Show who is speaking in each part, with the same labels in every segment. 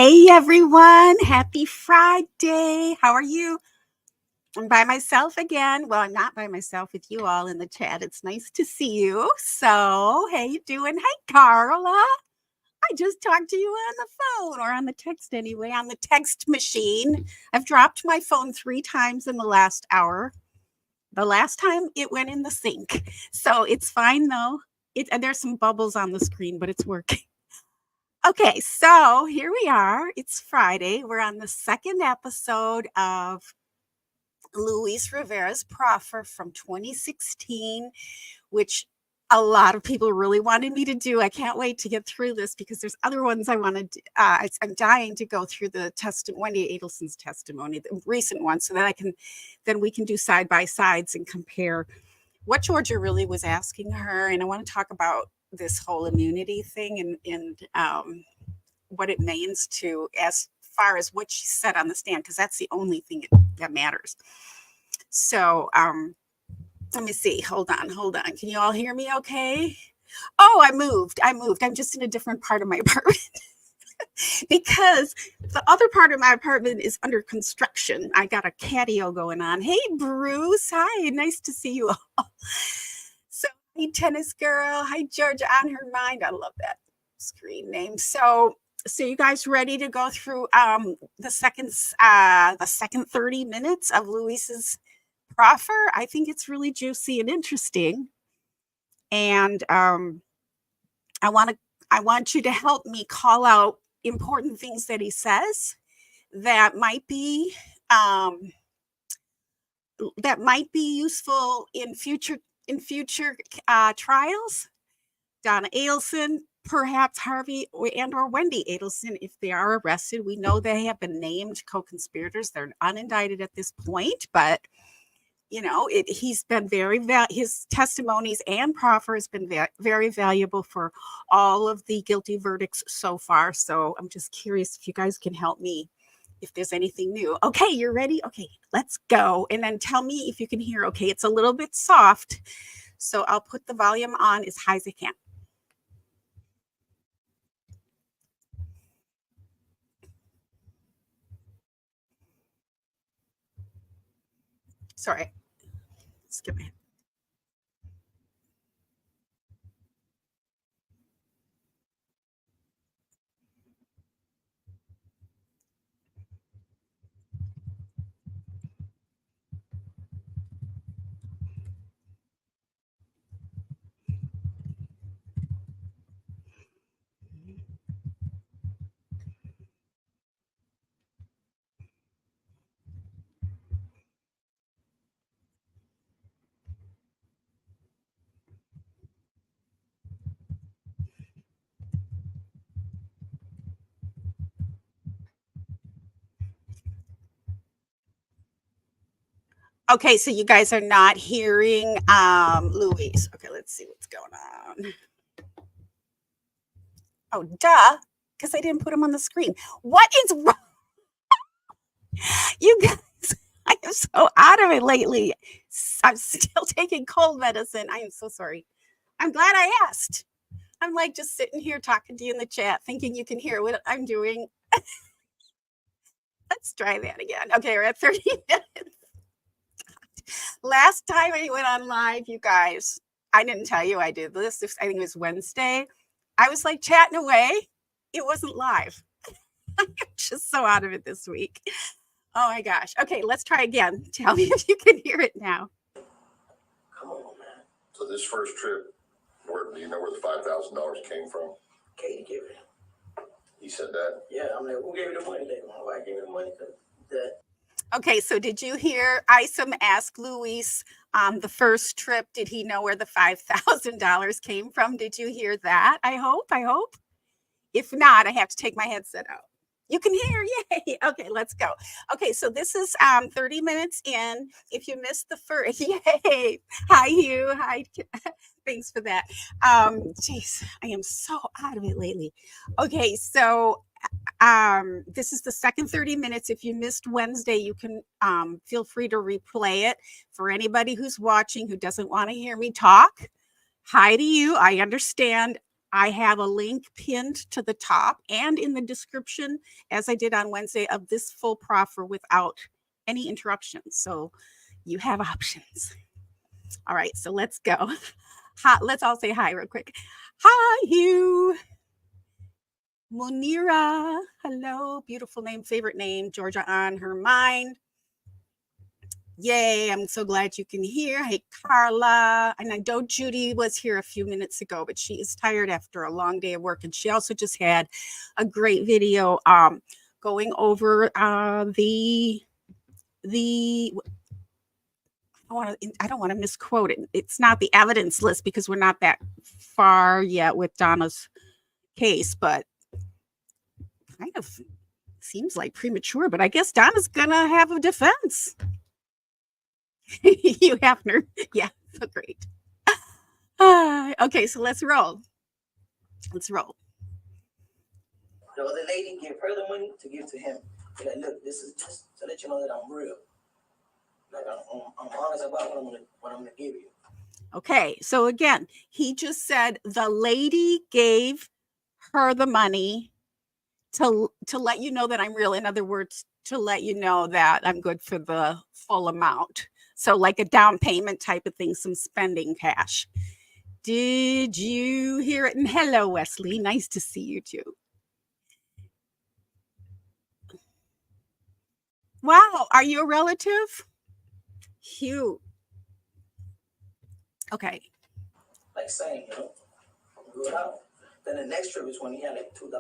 Speaker 1: Hey everyone, happy Friday. How are you? I'm by myself again. Well, I'm not by myself with you all in the chat. It's nice to see you. So, hey, you doing? Hey, Carla. I just talked to you on the phone or on the text anyway, on the text machine. I've dropped my phone 3 times in the last hour. The last time it went in the sink. So, it's fine though. There's some bubbles on the screen, but it's working. Okay, so here we are. It's Friday. We're on the second episode of Luis Rivera's proffer from 2016, which a lot of people really wanted me to do. I can't wait to get through this because there's other ones I want to do. I'm dying to go through the Wendy Adelson's testimony, the recent one, so that then we can do side by sides and compare what Georgia really was asking her. And I want to talk about this whole immunity thing and what it means to, as far as what she said on the stand, because that's the only thing that matters. So let me see. Hold on. Can you all hear me okay? Oh, I moved. I'm just in a different part of my apartment because the other part of my apartment is under construction. I got a catio going on. Hey, Bruce. Hi. Nice to see you all. So, hey, tennis girl. Hi, Georgia on her mind. I love that screen name. So you guys ready to go through the second 30 minutes of Luis's proffer? I think it's really juicy and interesting. And I want you to help me call out important things that he says that might be useful in future trials. Donna Adelson, perhaps Harvey or Wendy Adelson, if they are arrested. We know they have been named co-conspirators. They're unindicted at this point, but he's been his testimonies and proffer has been very valuable for all of the guilty verdicts so far. So I'm just curious if you guys can help me if there's anything new. Okay, you're ready? Okay, let's go. And then tell me if you can hear. Okay, it's a little bit soft, so I'll put the volume on as high as I can. Sorry. Skip ahead. Okay, so you guys are not hearing Luis. Okay, let's see what's going on. Oh, duh, because I didn't put him on the screen. What is wrong? You guys, I am so out of it lately. I'm still taking cold medicine. I am so sorry. I'm glad I asked. I'm like just sitting here talking to you in the chat, thinking you can hear what I'm doing. Let's try that again. Okay, we're at 30 minutes. Last time I went on live, you guys, I didn't tell you I did this. I think it was Wednesday. I was like chatting away. It wasn't live. I'm just so out of it this week. Oh my gosh. Okay, let's try again. Tell me if you can hear it now.
Speaker 2: Come on, man. So this first trip, do you know where the $5,000 came from?
Speaker 3: Katie gave it.
Speaker 2: He said that?
Speaker 3: Yeah, I'm like, who gave you the money? My wife gave me the money because that.
Speaker 1: Okay, so did you hear Isom ask Luis on the first trip, did he know where the $5,000 came from? Did you hear that? I hope. If not, I have to take my headset out. You can hear, yay. Okay, let's go. Okay, so this is 30 minutes in. If you missed the first, yay. Hi, Hugh. Hi. Thanks for that. Geez, I am so out of it lately. Okay, so this is the second 30 minutes. If you missed Wednesday, you can feel free to replay it. For anybody who's watching who doesn't want to hear me talk, hi to you. I understand. I have a link pinned to the top and in the description, as I did on Wednesday, of this full proffer without any interruptions. So you have options. All right, so let's go. Hi, let's all say hi real quick. Hi, Hugh. Munira, hello, beautiful name, favorite name, Georgia on her mind. Yay, I'm so glad you can hear. Hey, Carla. And I know Judy was here a few minutes ago, but she is tired after a long day of work. And she also just had a great video going over the I don't want to misquote it. It's not the evidence list because we're not that far yet with Donna's case, but kind of seems like premature, but I guess Donna's gonna have a defense. You Hafner. Yeah, so great. Okay, so let's roll. Let's roll.
Speaker 3: The other lady gave her the money to give to him. Like, look, this is just to let you know that I'm real. Like I'm honest about what I'm gonna give you.
Speaker 1: Okay, so again, he just said the lady gave her the money to let you know that I'm real. In other words, to let you know that I'm good for the full amount. So like a down payment type of thing, some spending cash. Did you hear it? And hello, Wesley. Nice to see you too. Wow, are you a relative? Hugh. Okay.
Speaker 3: Like saying, good out. Then the next trip is when he had like $2,000,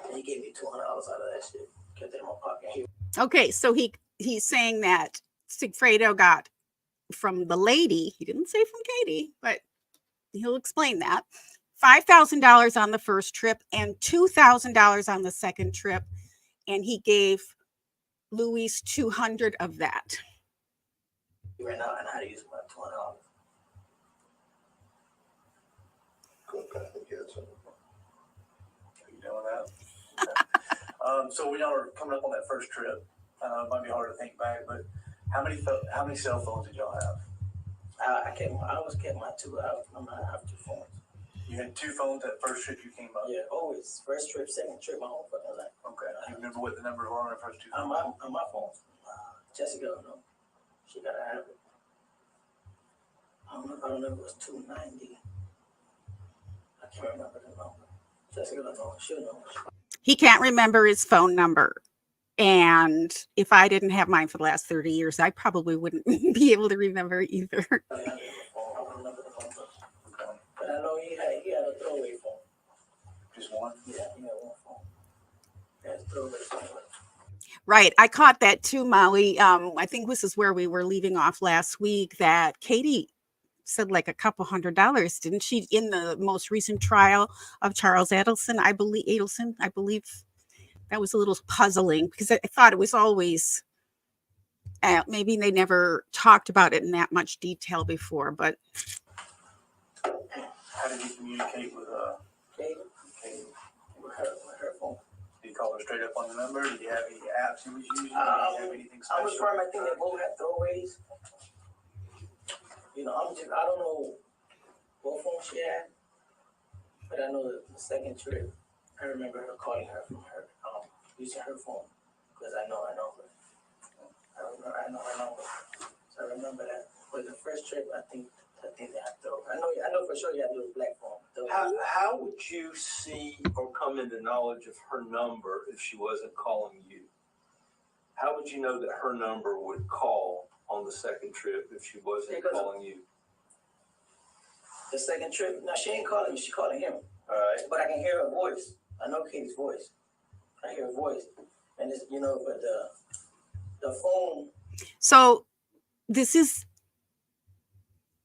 Speaker 3: and he gave me $200 out of that shit. Kept it in my pocket.
Speaker 1: Okay, so he's saying that Sigfredo got from the lady. He didn't say from Katie, but he'll explain that. $5,000 on the first trip and $2,000 on the second trip, and he gave Luis 200 of that.
Speaker 3: Right now, and how to use my $200.
Speaker 2: Good, I think it's
Speaker 4: You doing that? So we know we're coming up on that first trip. It might be hard to think back, but how many cell phones did y'all have?
Speaker 3: I always kept my two. I have two phones.
Speaker 4: You had two phones that first trip you came up?
Speaker 3: Yeah, always. First trip, second trip, my whole fucking life.
Speaker 4: Okay. Do you remember what the numbers were on the first two phones?
Speaker 3: On my phone. Jessica don't know. She gotta have it. I don't know if it was 290. I can't remember the number. Jessica don't know. She'll know.
Speaker 1: He can't remember his phone number. And if I didn't have mine for the last 30 years, I probably wouldn't be able to remember either.
Speaker 3: I don't remember the phone. Okay. But I know he had a throwaway phone.
Speaker 4: Just one?
Speaker 3: Yeah, he had one phone. He had a throwaway phone.
Speaker 1: Right. I caught that too, Molly. I think this is where we were leaving off last week, that Katie said like a couple $100, didn't she, in the most recent trial of Charles Adelson? I believe that was a little puzzling because I thought it was always, maybe they never talked about it in that much detail before, but.
Speaker 4: How did you communicate with
Speaker 3: Katie? With her phone.
Speaker 4: Did you call her straight up on the number? Did you have any apps you was using? Did you have anything
Speaker 3: I was
Speaker 4: special?
Speaker 3: from, I think they both had throwaways. I don't know what phone she had, but I know the second trip, I remember her calling her from her, using her phone, because I know her. I know her number. So I remember that. But the first trip, I think they had throw. I know for sure you had a little black phone.
Speaker 5: How would you see or come into knowledge of her number if she wasn't calling you? How would you know that her number would call on the second trip if she wasn't calling you?
Speaker 3: The second trip, no, she ain't calling me, she's calling him.
Speaker 5: All right.
Speaker 3: But I can hear her voice. I know Katie's voice. I hear her voice. And it's, but the phone.
Speaker 1: So this is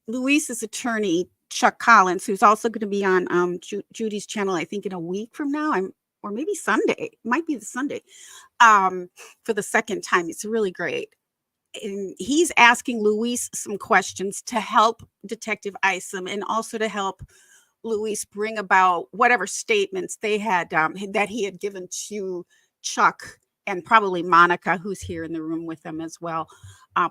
Speaker 1: Luis's attorney, Chuck Collins, who's also going to be on Judy's channel, I think in a week from now, or maybe Sunday. It might be the Sunday, for the second time. It's really great. And he's asking Luis some questions to help Detective Isom and also to help Luis bring about whatever statements they had, that he had given to Chuck and probably Monica, who's here in the room with them as well,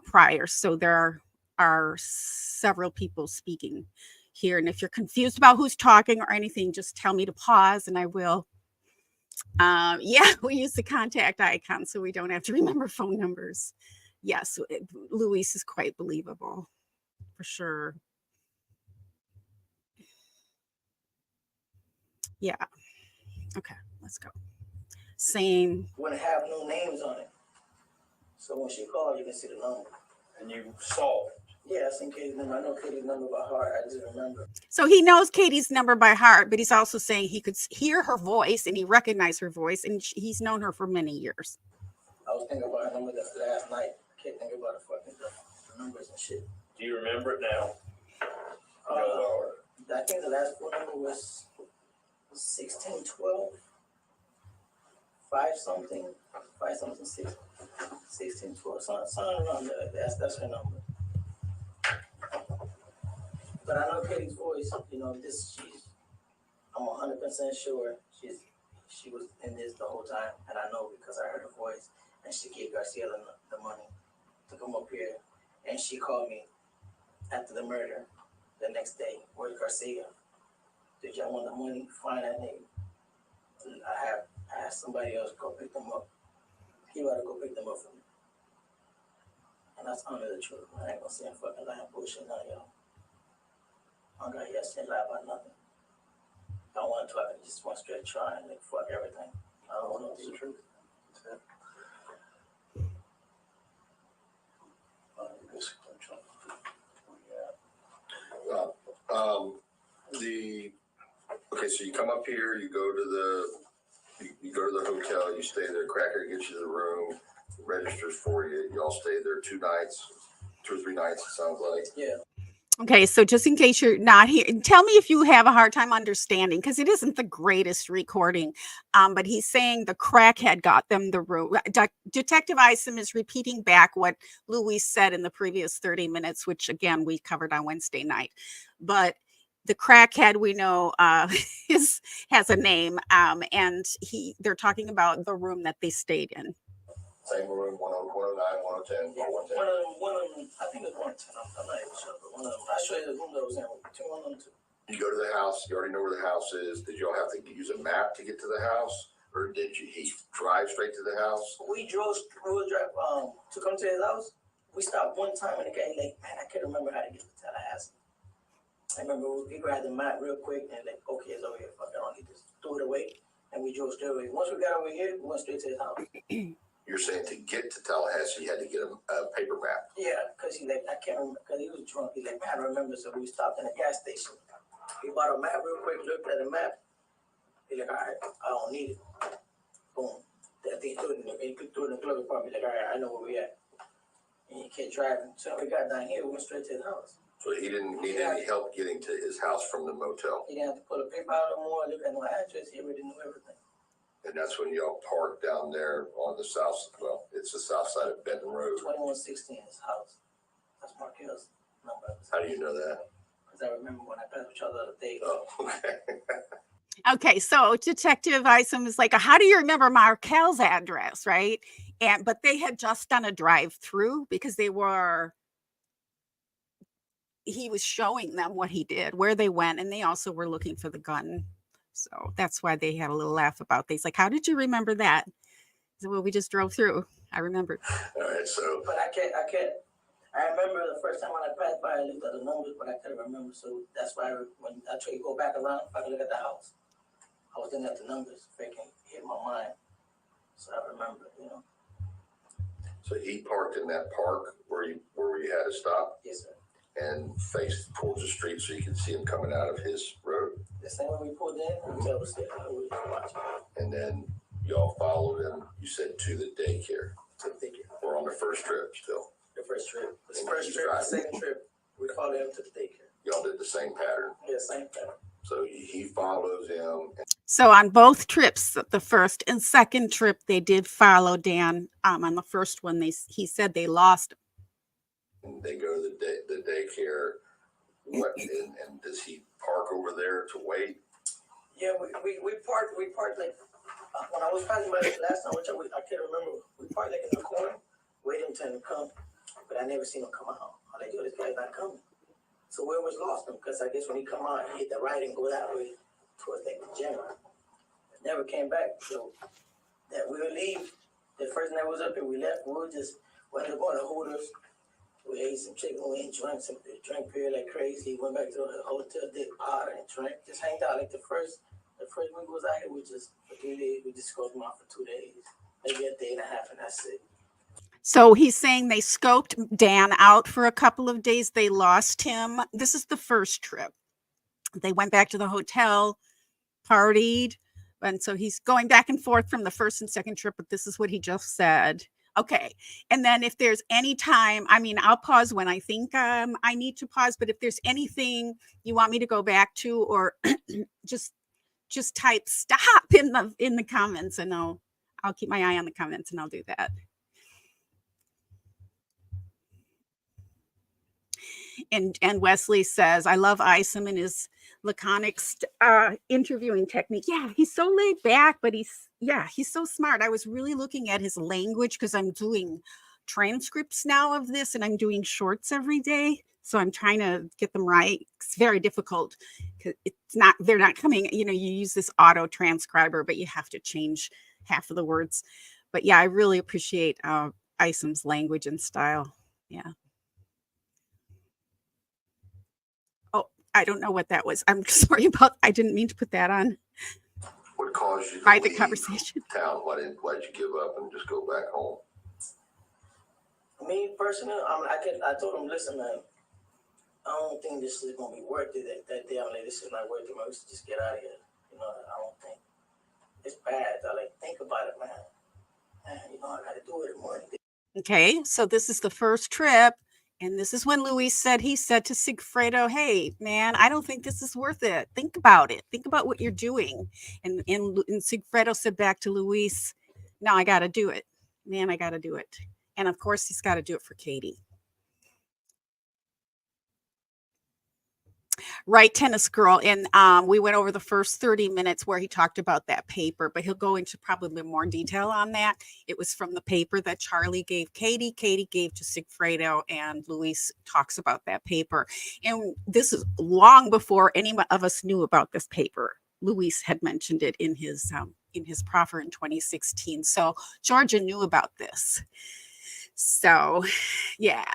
Speaker 1: prior. So there are several people speaking here. And if you're confused about who's talking or anything, just tell me to pause and I will. Yeah, we use the contact icon so we don't have to remember phone numbers. Yes, Luis is quite believable for sure. Yeah. Okay, let's go. Same.
Speaker 3: Wouldn't have no names on it. So when she called, you can see the number.
Speaker 5: And you saw it.
Speaker 3: Yeah, I seen Katie's number. I know Katie's number by heart. I just remember.
Speaker 1: So he knows Katie's number by heart, but he's also saying he could hear her voice and he recognized her voice, and he's known her for many years.
Speaker 3: I was thinking about her number that's last night. Can't think about the numbers and shit.
Speaker 5: Do you remember it now?
Speaker 3: I think the last phone number was 1612. 5-something, 1612, something around there. That's her number. But I know Katie's voice. You know, I'm 100% sure she was in this the whole time, and I know because I heard her voice, and she gave Garcia the money to come up here, and she called me after the murder the next day. Where's Garcia? Did y'all want the money? Find that nigga. I asked somebody else to go pick them up. He ought to go pick them up for me. And that's under the truth. I ain't gonna say I'm fucking lying bullshit now, y'all. I got yes and lie about nothing. I don't want to talk, I just want straight try and like fuck everything. I don't want to know the truth.
Speaker 2: Okay, so you come up here, you go to the hotel, you stay there, Cracker gets you the room, registers for you, y'all stay there 2 or 3 nights, it sounds like.
Speaker 3: Yeah.
Speaker 1: Okay, so just in case you're not here, tell me if you have a hard time understanding, because it isn't the greatest recording. But he's saying the crackhead got them the room. Detective Isom is repeating back what Luis said in the previous 30 minutes, which again we covered on Wednesday night. But the crackhead we know has a name, and they're talking about the room that they stayed in.
Speaker 2: Same room, 109, 110,
Speaker 3: Yeah,
Speaker 2: 110.
Speaker 3: one of them, I think it's 110. I'm not even sure, but one of them. I'll show you the room that was in between 1 and 2.
Speaker 2: You go to the house, you already know where the house is. Did y'all have to use a map to get to the house? Or did he drive straight to the house?
Speaker 3: We drove to come to his house. We stopped one time and the guy like, man, I can't remember how to get to Tallahassee. I remember we grabbed the map real quick and like, okay, it's over here. Fuck, I don't need this. Threw it away and we drove straight away. Once we got over here, we went straight to his house.
Speaker 2: You're saying to get to Tallahassee, you had to get a paper map.
Speaker 3: Yeah, because he like, I can't remember, because he was drunk. He's like, man, I remember. So we stopped in a gas station. He bought a map real quick, looked at the map. He's like, all right, I don't need it. Boom. That thing threw it in the glove compartment. Like, all right, I know where we at. And he kept driving. So we got down here, we went straight to his house.
Speaker 2: So he didn't need any help getting to his house from the motel.
Speaker 3: He didn't have to pull a paper out no more, look at no address. He already knew everything.
Speaker 2: And that's when y'all parked down there on the it's the south side of Benton Road.
Speaker 3: 2116 his house. That's Markel's number.
Speaker 2: How do you know that?
Speaker 3: Because I remember when I passed with y'all the other day.
Speaker 2: Oh, okay.
Speaker 1: Okay, so Detective Isom is like, how do you remember Markel's address, right? But they had just done a drive-through because he was showing them what he did, where they went, and they also were looking for the gun. So that's why they had a little laugh about this. Like, how did you remember that? So, well, we just drove through. I remembered.
Speaker 2: All right, so.
Speaker 3: But I remember the first time when I passed by, I looked at the numbers, but I couldn't remember. So that's why when I try to go back around, if I could look at the house, I was looking at the numbers, freaking hit my mind. So I remember, you know.
Speaker 2: So he parked in that park where you had to stop?
Speaker 3: Yes, sir.
Speaker 2: And faced towards the street so you could see him coming out of his road?
Speaker 3: The same way we pulled in, hotel was there, we was watching.
Speaker 2: And then y'all followed him, you said, to the daycare.
Speaker 3: To the daycare.
Speaker 2: We're on the first trip still.
Speaker 3: The first trip. The
Speaker 2: And
Speaker 3: first
Speaker 2: he's
Speaker 3: trip, the
Speaker 2: driving.
Speaker 3: second trip, we followed him to the daycare.
Speaker 2: Y'all did the same pattern.
Speaker 3: Yeah, same thing.
Speaker 2: So he follows him.
Speaker 1: So on both trips, the first and second trip, they did follow Dan. On the first one, he said they lost him.
Speaker 2: And they go to the daycare. And does he park over there to wait?
Speaker 3: Yeah, we parked like when I was passing by this last time, which I can't remember. We parked like in the corner, waiting for him to come, but I never seen him come out. I'm like, yo, this guy's not coming. So we always lost him because I guess when he come out, he hit the right and go that way towards like the gym. Never came back. So that we would leave. The first night was up here, we left. We were just went to going to Hooters. We ate some chicken wings, drank beer like crazy. Went back to the hotel, did pot and drank. Just hanged out. Like the first week was out here, we just for 3 days. We just scoped him out for 2 days, maybe a day and a half, and that's it.
Speaker 1: So he's saying they scoped Dan out for a couple of days. They lost him. This is the first trip. They went back to the hotel, partied. And so he's going back and forth from the first and second trip, but this is what he just said. Okay. And then if there's any time, I mean, I'll pause when I think I need to pause, but if there's anything you want me to go back to, or just type stop in the comments, and I'll keep my eye on the comments and I'll do that. And Wesley says, I love Isom and his laconic interviewing technique. Yeah, he's so laid back, but he's so smart. I was really looking at his language because I'm doing transcripts now of this, and I'm doing shorts every day. So I'm trying to get them right. It's very difficult because they're not coming, you use this auto transcriber, but you have to change half of the words. But yeah, I really appreciate Isom's language and style. Yeah. I don't know what that was. I'm sorry I didn't mean to put that on.
Speaker 2: What caused you to
Speaker 1: Private
Speaker 2: leave
Speaker 1: conversation.
Speaker 2: town? Why'd you give up and just go back home?
Speaker 3: Me personally, I told him, listen, man, I don't think this is gonna be worth it. That day, I'm like, this is not worth it, man. We should just get out of here. I don't think it's bad. I think about it, man. I gotta do it more.
Speaker 1: Okay, so this is the first trip. And this is when Luis said to Sigfredo, hey, man, I don't think this is worth it. Think about it. Think about what you're doing. And Sigfredo said back to Luis, no, I got to do it. Man, I got to do it. And of course, he's got to do it for Katie. Right, Tennis Girl. And we went over the first 30 minutes where he talked about that paper, but he'll go into probably more detail on that. It was from the paper that Charlie gave Katie. Katie gave to Sigfredo, and Luis talks about that paper. And this is long before any of us knew about this paper. Luis had mentioned it in his proffer in 2016. So Georgia knew about this. So, yeah.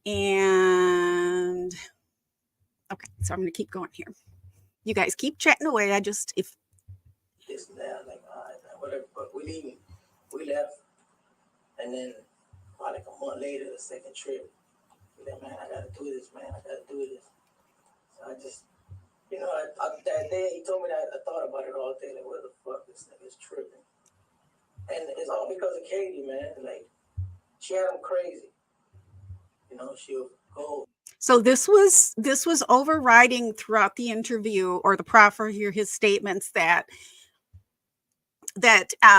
Speaker 1: And okay, so I'm going to keep going here. You guys keep chatting away.
Speaker 3: This and that, all right, whatever. But we left, and then probably like a month later, the second trip, we like, man, I gotta do this, man. I gotta do this. So I just, that day he told me that, I thought about it all day, like, where the fuck this nigga's tripping. And it's all because of Katie, man. Like, she had him crazy. She'll go.
Speaker 1: So this was overriding throughout the interview, or the proffer here, his statements that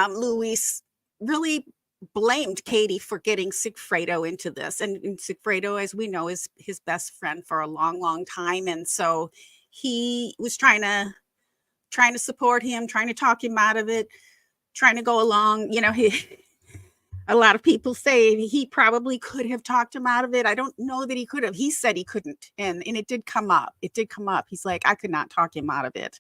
Speaker 1: Luis really blamed Katie for getting Sigfredo into this. And Sigfredo, as we know, is his best friend for a long, long time. And so he was trying to support him, trying to talk him out of it, trying to go along. A lot of people say he probably could have talked him out of it. I don't know that he could have. He said he couldn't. And it did come up. He's like, I could not talk him out of it.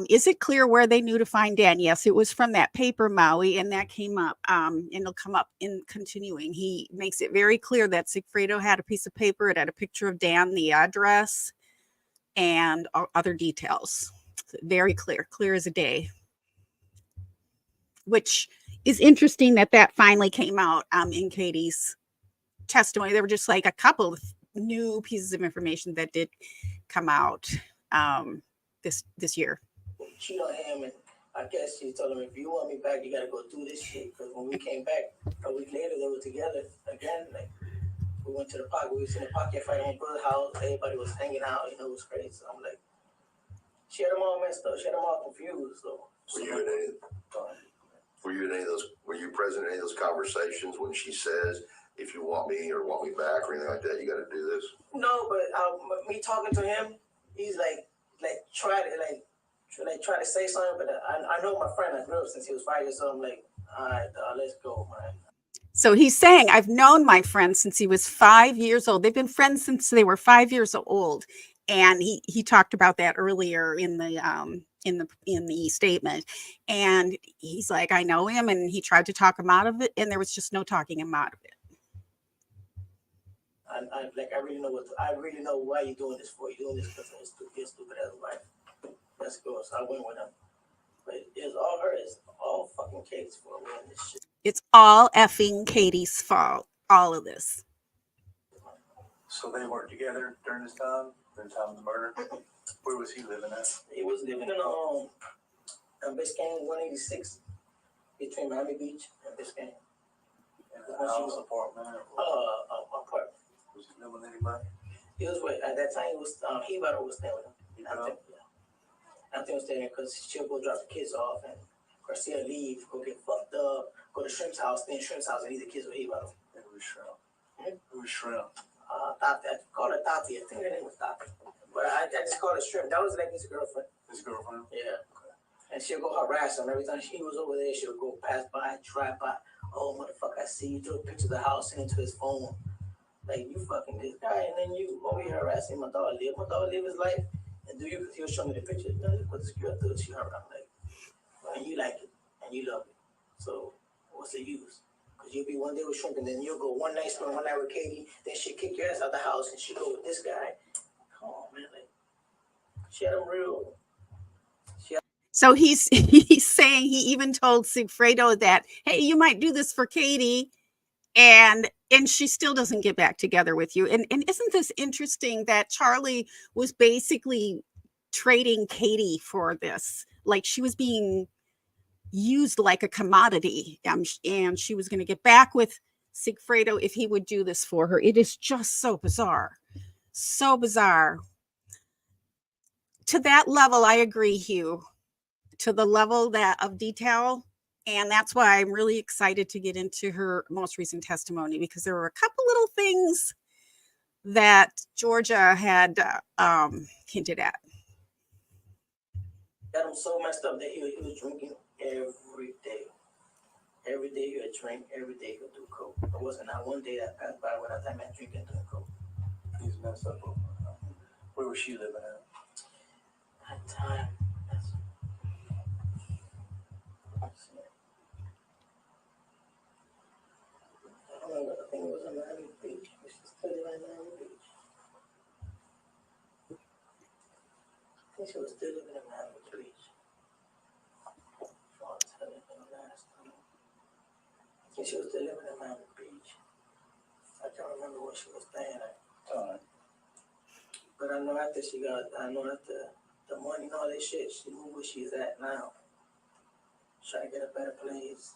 Speaker 1: Is it clear where they knew to find Dan? Yes, it was from that paper, Maui, and that came up. And it'll come up in continuing. He makes it very clear that Sigfredo had a piece of paper. It had a picture of Dan, the address, and other details. Very clear as a day. Which is interesting that finally came out in Katie's testimony. There were just like a couple of new pieces of information that did come out this year.
Speaker 3: Cheat on him, and I guess she told him, if you want me back, you gotta go do this shit. Because when we came back a week later, they were together again. Like, we went to the park. We was in the pocket fight on Brother's house. Everybody was hanging out. It was crazy. So I'm like, she had them all messed up. She had them all confused. So
Speaker 2: Were you present in any of those conversations when she says, if you want me or want me back or anything like that, you got to do this?
Speaker 3: No, but me talking to him, he's like try to say something, but I know my friend I grew up since he was 5 years old. I'm like, all right, let's go, man.
Speaker 1: So he's saying, I've known my friend since he was 5 years old. They've been friends since they were 5 years old. And he talked about that earlier in the statement. And he's like, I know him, and he tried to talk him out of it, and there was just no talking him out of it.
Speaker 3: I really know why you're doing this for. You're doing this because you're stupid as a wife. Let's go. So I went with him. But it's all her. It's all fucking Katie's fault. We're in this shit.
Speaker 1: It's all effing Katie's fault. All of this.
Speaker 4: So they weren't together during the time of the murder? Where was he living at?
Speaker 3: He was living in Biscayne 186 between Miami Beach and Biscayne.
Speaker 4: In a house, apartment?
Speaker 3: Apartment.
Speaker 4: Was he living with anybody?
Speaker 3: He was with, at that time, was staying with him. I think he was staying there because she'll go drop the kids off and Garcia leave, go get fucked up, go to Shrimp's house, stay in Shrimp's house, and leave the kids with Hibaro.
Speaker 4: It was Shrimp. Who was Shrimp?
Speaker 3: Tati, I call her Tati. I think her name was Tati. But I just call her Shrimp. That was like his girlfriend.
Speaker 4: His girlfriend?
Speaker 3: Yeah. Okay. And she'll go harass him. Every time he was over there, she'll go pass by, drive by. Oh, motherfucker, I see you. Throw a picture of the house into his phone. Like, you fucking this guy. And then you over here harassing my dog live. My dog live his life. And do you, because he was showing me the picture. You know, what this girl through, she around. Like, and you like it. And you love it. So, what's the use? Because you'll be one day with Shrimp, and then you'll go one night, spend one night with Katie, then she'll kick your ass out the house, and she'll go with this guy. Come on, man. Like, she had him real.
Speaker 1: So he's saying he even told Sigfredo that, hey, you might do this for Katie, and she still doesn't get back together with you. And isn't this interesting that Charlie was basically trading Katie for this? Like, she was being used like a commodity, and she was going to get back with Sigfredo if he would do this for her. It is just so bizarre. So bizarre. To that level, I agree, Hugh. To the level of detail. And that's why I'm really excited to get into her most recent testimony, because there were a couple little things that Georgia had hinted at.
Speaker 3: Got him so messed up that he was drinking every day. Every day he would drink, every day he would do coke. There wasn't not one day that passed by without that man drinking and doing coke.
Speaker 4: He's messed up. Where was she living at?
Speaker 3: That time. I think it was in Miami Beach. We should study right now Miami Beach. I think she was still living in Miami Beach. I think she was still living in Miami Beach. I can't remember where she was staying at. But I know after the money and all that shit, she moved where she's at now. Trying to get a better place.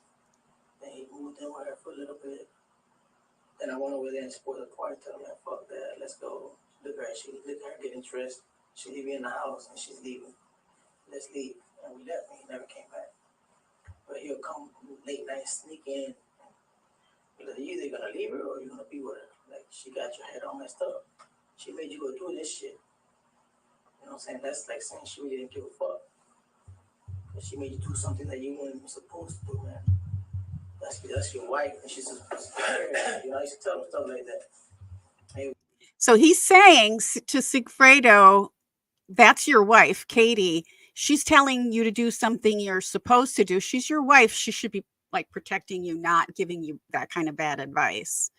Speaker 3: Then he moved in with her for a little bit. Then I went over there and spoiled the party, tell him, fuck that, let's go. Look at her getting dressed. She leaving in the house and she's leaving. Let's leave. And we left and he never came back. But he'll come late night, sneak in. You're either gonna leave her or you're gonna be with her. Like, she got your head all messed up. She made you go do this shit. You know what I'm saying? That's like saying she really didn't give a fuck. But she made you do something that you weren't even supposed to do, man. That's your wife, and she's you know, I used to tell them stuff like that. Hey. So
Speaker 1: he's saying to Sigfredo, that's your wife, Katie. She's telling you to do something you're supposed to do. She's your wife. She should be like protecting you, not giving you that kind of bad advice.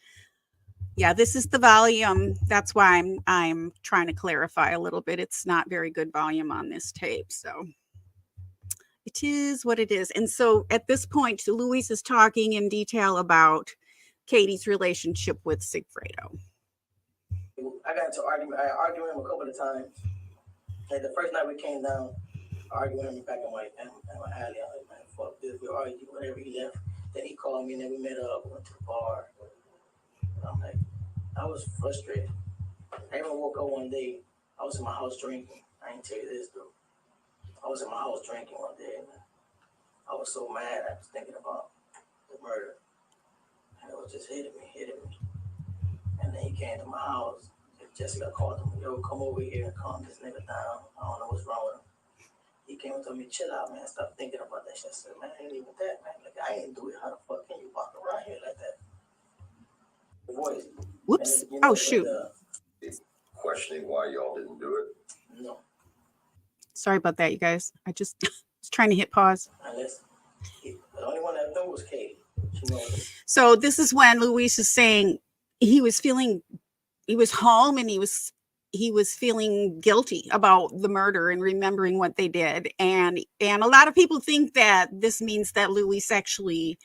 Speaker 1: Yeah, this is the volume. That's why I'm trying to clarify a little bit. It's not very good volume on this tape, so it is what it is. And so at this point, Luis is talking in detail about Katie's relationship with Sigfredo.
Speaker 3: I got into argument. I argued with him a couple of times. Like the first night we came down, I argued with him back in my alley. I was like, man, fuck this. We argued whenever he left. Then he called me and then we met up, went to the bar. And I'm like, I was frustrated. I even woke up one day, I was in my house drinking. I ain't tell you this though. I was in my house drinking one day and I was so mad. I was thinking about the murder. And it was just hitting me. And then he came to my house. Jessica called him, yo, come over here and calm this nigga down. I don't know what's wrong with him. He came and told me, chill out, man. Stop thinking about that shit. I said, man, it ain't even that, man. Like, I ain't do it. How the fuck can you walk around here like that? The voice.
Speaker 1: Whoops.
Speaker 3: And, you know,
Speaker 1: Oh, shoot.
Speaker 2: Questioning why y'all didn't do it.
Speaker 3: No,
Speaker 1: Sorry about that, you guys. I just was trying to hit pause.
Speaker 3: unless the only one that knew was Katie. She knows.
Speaker 1: So this is when Luis is saying he was home and he was feeling guilty about the murder and remembering what they did. And a lot of people think that this means that Luis actually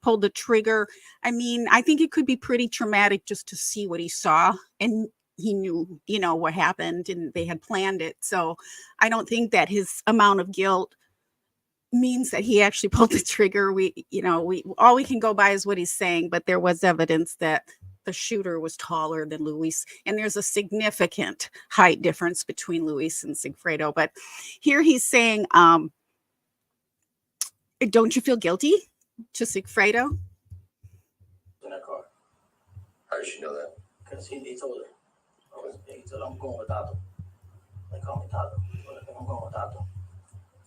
Speaker 1: pulled the trigger. I mean, I think it could be pretty traumatic just to see what he saw, and he knew, what happened and they had planned it. So I don't think that his amount of guilt means that he actually pulled the trigger. All we can go by is what he's saying, but there was evidence that the shooter was taller than Luis, and there's a significant height difference between Luis and Sigfredo. But here he's saying, don't you feel guilty to Sigfredo?
Speaker 3: In that car.
Speaker 2: How does she know that?
Speaker 3: Because he told her. He told her, I'm going with Tato. They call me Tato. I'm going with Tato.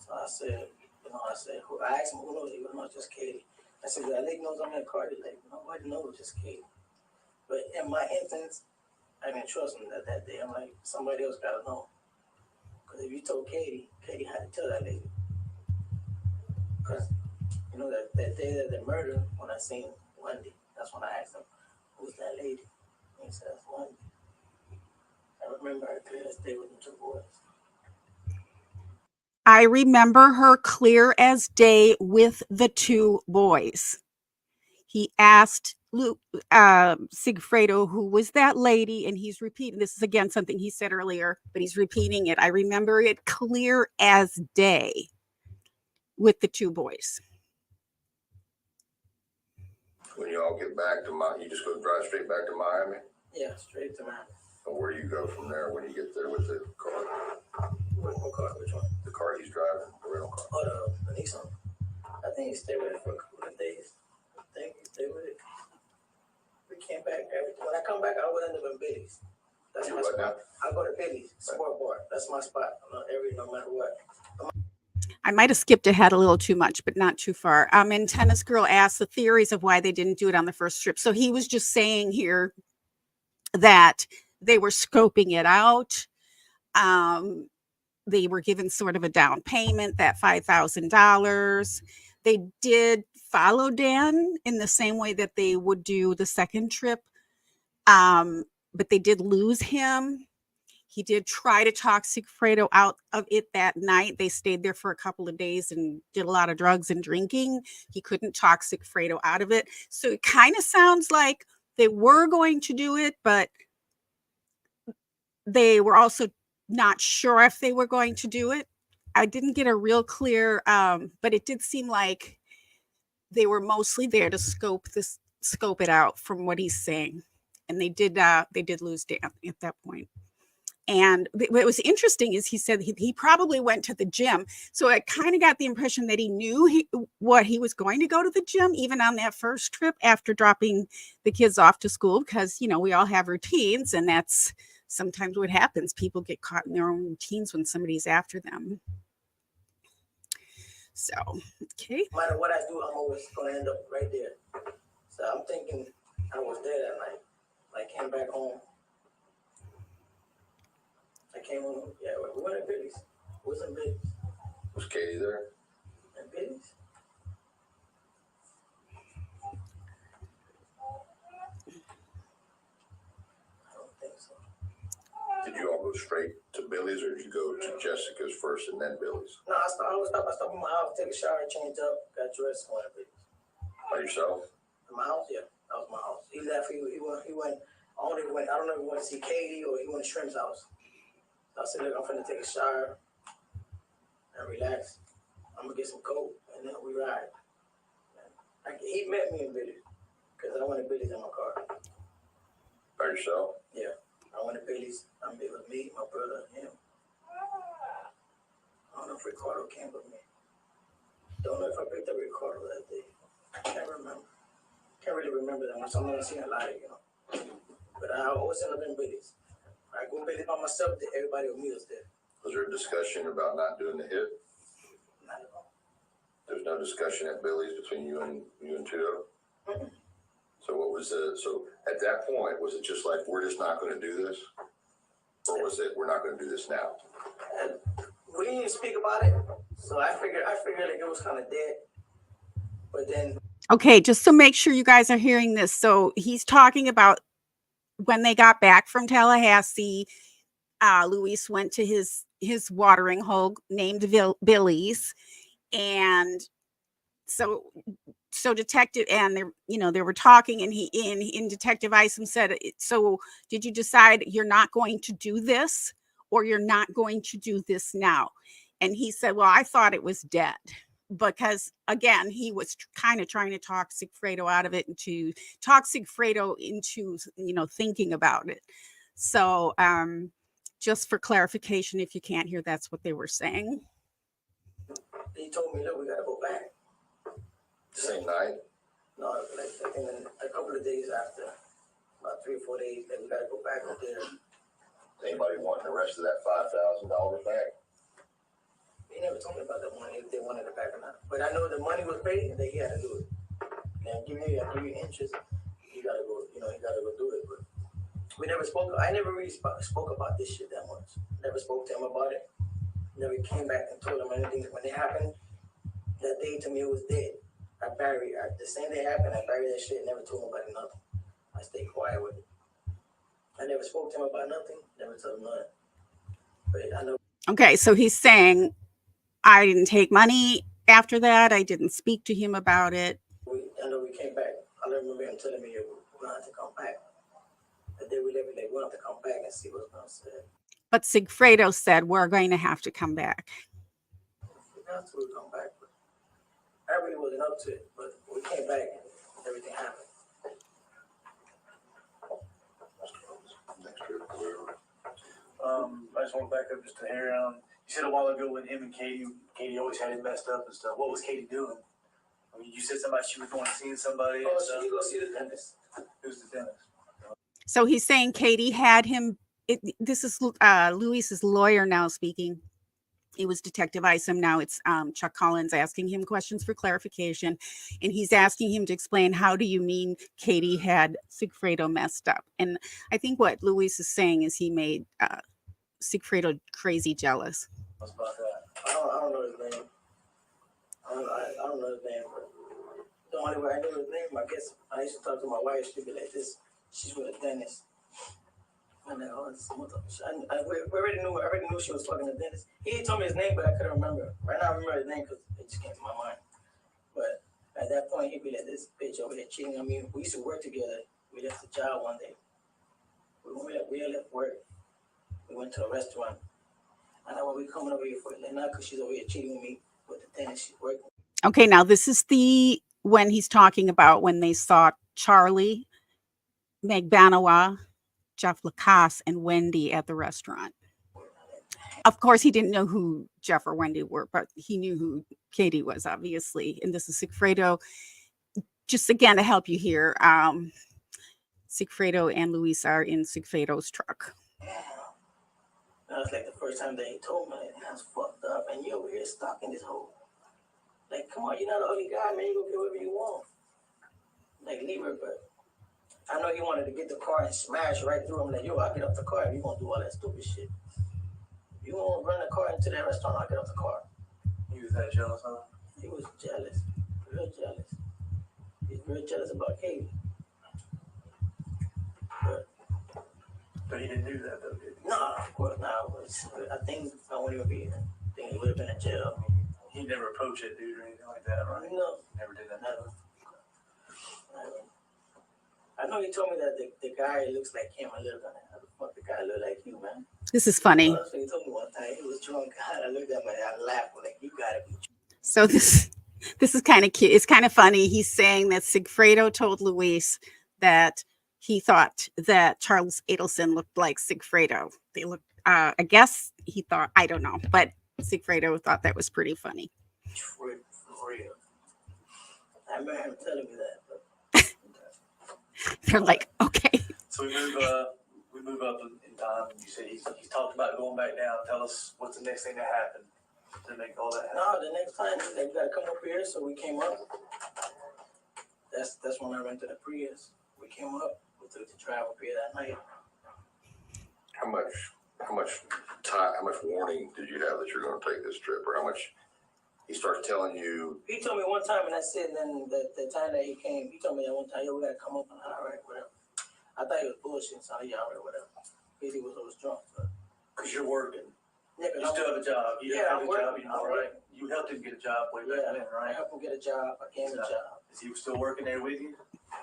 Speaker 3: So I said, I asked him, who knows? He goes, no, just Katie. I said, that lady knows I'm in the car. He's like, nobody knows, just Katie. But in my instance, I didn't trust him that day. I'm like, somebody else got to know. Because if you told Katie, Katie had to tell that lady. Because, that day that they murdered, when I seen Wendy, that's when I asked him, who's that lady? And he said, that's Wendy. I remember her clear as day with the two boys.
Speaker 1: I remember her clear as day with the two boys. He asked Sigfredo, who was that lady, and he's repeating, this is again something he said earlier, but he's repeating it. I remember it clear as day with the two boys.
Speaker 2: When you all get back to Miami, you just go drive straight back to Miami?
Speaker 3: Yeah, straight to Miami.
Speaker 2: And where do you go from there when you get there with the car?
Speaker 3: What car? Which one?
Speaker 2: The car he's driving, the rental car.
Speaker 3: Oh, the Nissan. I think he stayed with it for a couple of days. I think he stayed with it. We came back. When I come back, I would end up in Billy's. That's my spot. I go to Billy's, Sport Bar. That's my spot. No matter what.
Speaker 1: I might have skipped ahead a little too much, but not too far. And Tennis Girl asked the theories of why they didn't do it on the first trip. So he was just saying here that they were scoping it out. They were given sort of a down payment, that $5,000. They did follow Dan in the same way that they would do the second trip. But they did lose him. He did try to talk Sigfredo out of it that night. They stayed there for a couple of days and did a lot of drugs and drinking. He couldn't talk Sigfredo out of it. So it kind of sounds like they were going to do it, but they were also not sure if they were going to do it. I didn't get a real clear, but it did seem like they were mostly there to scope it out from what he's saying. And they did lose Dan at that point. And what was interesting is he said he probably went to the gym. So I kind of got the impression that he knew what he was going to go to the gym, even on that first trip after dropping the kids off to school, because, we all have routines, and that's sometimes what happens. People get caught in their own routines when somebody's after them. So, okay.
Speaker 3: No matter what I do, I'm always going to end up right there. So I'm thinking I was there that night. I came back home. I came home. Yeah, we went to Billy's. We was in Billy's.
Speaker 2: Was Katie there?
Speaker 3: At Billy's? I don't think so.
Speaker 2: Did you all go straight to Billy's, or did you go to Jessica's first and then Billy's?
Speaker 3: No, I stopped at my house, take a shower, change up, got dressed, went to Billy's.
Speaker 2: By yourself?
Speaker 3: In my house, yeah. That was my house. He left, he went, I don't know if he went to see Katie or he went to Shrimp's house. So I said, look, I'm finna take a shower and relax. I'm gonna get some coke, and then we ride. He met me in Billy's, because I went to Billy's in my car.
Speaker 2: By yourself?
Speaker 3: Yeah. I went to Billy's. It was me, my brother, and him. I don't know if Ricardo came with me. Don't know if I picked up Ricardo that day. Can't remember. Can't really remember that much. I'm not seeing a lot of, But I always end up in Billy's. I go Billy's by myself, everybody with me was there.
Speaker 2: Was there a discussion about not doing the hit?
Speaker 3: Not at all.
Speaker 2: There's no discussion at Billy's between you and Tudo?
Speaker 3: Mm-mm.
Speaker 2: So what was so at that point, was it just like, we're just not going to do this? Or was it, we're not going to do this now?
Speaker 3: And we didn't speak about it, so I figured like it was kind of dead. But then,
Speaker 1: okay, just to make sure you guys are hearing this. So he's talking about when they got back from Tallahassee, Luis went to his watering hole named Billy's, and so detective, and they were talking, and he in Detective Isom said, so did you decide you're not going to do this, or you're not going to do this now? And he said, well, I thought it was dead, because again, he was kind of trying to talk Sigfredo out of it, and to talk Sigfredo into thinking about it. So just for clarification, if you can't hear, that's what they were saying.
Speaker 3: he told me, look, we gotta go back.
Speaker 2: Same night?
Speaker 3: No, like I think a couple of days after, about 3 or 4 days, that we gotta go back up there.
Speaker 2: Anybody want the rest of that $5,000 back?
Speaker 3: They never told me about the money, if they wanted it back or not. But I know the money was paid, that he had to do it. And give you interest, you gotta go, you gotta go do it. But we never spoke. I never really spoke about this shit that much. Never spoke to him about it. Never came back and told him anything. When it happened, that day to me it was dead. I buried it. The same day it happened, I buried that shit. Never told nobody nothing. I stayed quiet with it. I never spoke to him about nothing. Never told him nothing. But I know.
Speaker 1: Okay, so he's saying, I didn't take money after that. I didn't speak to him about it.
Speaker 3: I know we came back. I remember him telling me we're going to have to come back. The day we left, we're going to have to come back and see what's going to say.
Speaker 1: But Sigfredo said, we're going to have to come back.
Speaker 3: We have to come back. But I really wasn't up to it, but we came back and everything happened.
Speaker 4: I just want to back up just to hear, you said a while ago when him and Katie always had it messed up and stuff. What was Katie doing? I mean, you said she was going seeing somebody.
Speaker 3: Oh, she go see the dentist.
Speaker 4: Who's the dentist?
Speaker 1: So he's saying Katie had him. This is Luis's lawyer now speaking. It was Detective Isom. Now it's Chuck Collins asking him questions for clarification. And he's asking him to explain, how do you mean Katie had Sigfredo messed up? And I think what Luis is saying is he made Sigfredo crazy jealous.
Speaker 4: What's about that?
Speaker 3: I don't know his name. I don't know his name. But the only way I knew his name, I guess, I used to talk to my wife. She'd be like this. She's with a dentist. I'm like, oh, I already knew she was talking to the dentist. He told me his name, but I couldn't remember. Right now I remember his name because it just came to my mind. But at that point, he'd be like, this bitch over here cheating on me. We used to work together. We left the job one day. We left work. We went to a restaurant. And I we coming over here for it now because she's over here cheating with me with the dentist she's working.
Speaker 1: Okay, now this is when he's talking about when they saw Charlie, Magbanua, Jeff Lacasse, and Wendy at the restaurant. Of course, he didn't know who Jeff or Wendy were, but he knew who Katie was, obviously. And this is Sigfredo. Just again to help you here, Sigfredo and Luis are in Sigfredo's truck.
Speaker 3: That was like the first time that he told me, that's fucked up, and you over here stuck in this hole. Like, come on, you're not the only guy, man. You go get whatever you want. Like, leave her, but I know he wanted to get the car and smash right through him. Like, yo, I'll get off the car if you gonna do all that stupid shit. If you gonna run the car into that restaurant, I'll get off the car.
Speaker 4: He was that jealous, huh?
Speaker 3: He was jealous, real jealous. He's real jealous about Katie.
Speaker 4: But he didn't do that, though, did he?
Speaker 3: No, of course not. I think I wouldn't even be here. I think he would have been in jail.
Speaker 4: He never approached that dude or anything like that, right?
Speaker 3: No.
Speaker 4: Never did that.
Speaker 3: Never. I know he told me that the guy looks like him a little bit. How the fuck the guy look like you, man?
Speaker 1: This is funny.
Speaker 3: So he told me one time he was drunk. I looked at him and I laughed. Like, you gotta be drunk.
Speaker 1: So this is kind of cute. It's kind of funny. He's saying that Sigfredo told Luis that he thought that Charles Adelson looked like Sigfredo. They looked, I guess he thought, I don't know, but Sigfredo thought that was pretty funny.
Speaker 3: For real. I remember him telling me that. But
Speaker 1: They're like, okay.
Speaker 4: So we move up in time. You said he's talked about going back down. Tell us what's the next thing that happened to make all that happen.
Speaker 3: no, the next time they gotta come up here, so we came up. That's when I rented a Prius. We came up, we took the travel Prius that night.
Speaker 2: How much warning did you have that you're going to take this trip, or how much he starts telling you?
Speaker 3: He told me one time, and that's it. And then the time that he came, he told me that one time, yo, we gotta come up on all right, whatever. I thought he was bullshitting, so yeah, all right, whatever. Because he was drunk. So.
Speaker 4: Because you're working.
Speaker 3: Yeah,
Speaker 4: You still have a job. You
Speaker 3: Yeah,
Speaker 4: have a
Speaker 3: I'm
Speaker 4: job,
Speaker 3: working.
Speaker 4: you know, right? You helped him get a job way back then,
Speaker 3: I
Speaker 4: right?
Speaker 3: helped him get a job. I gave him a job.
Speaker 4: Is he still working there with you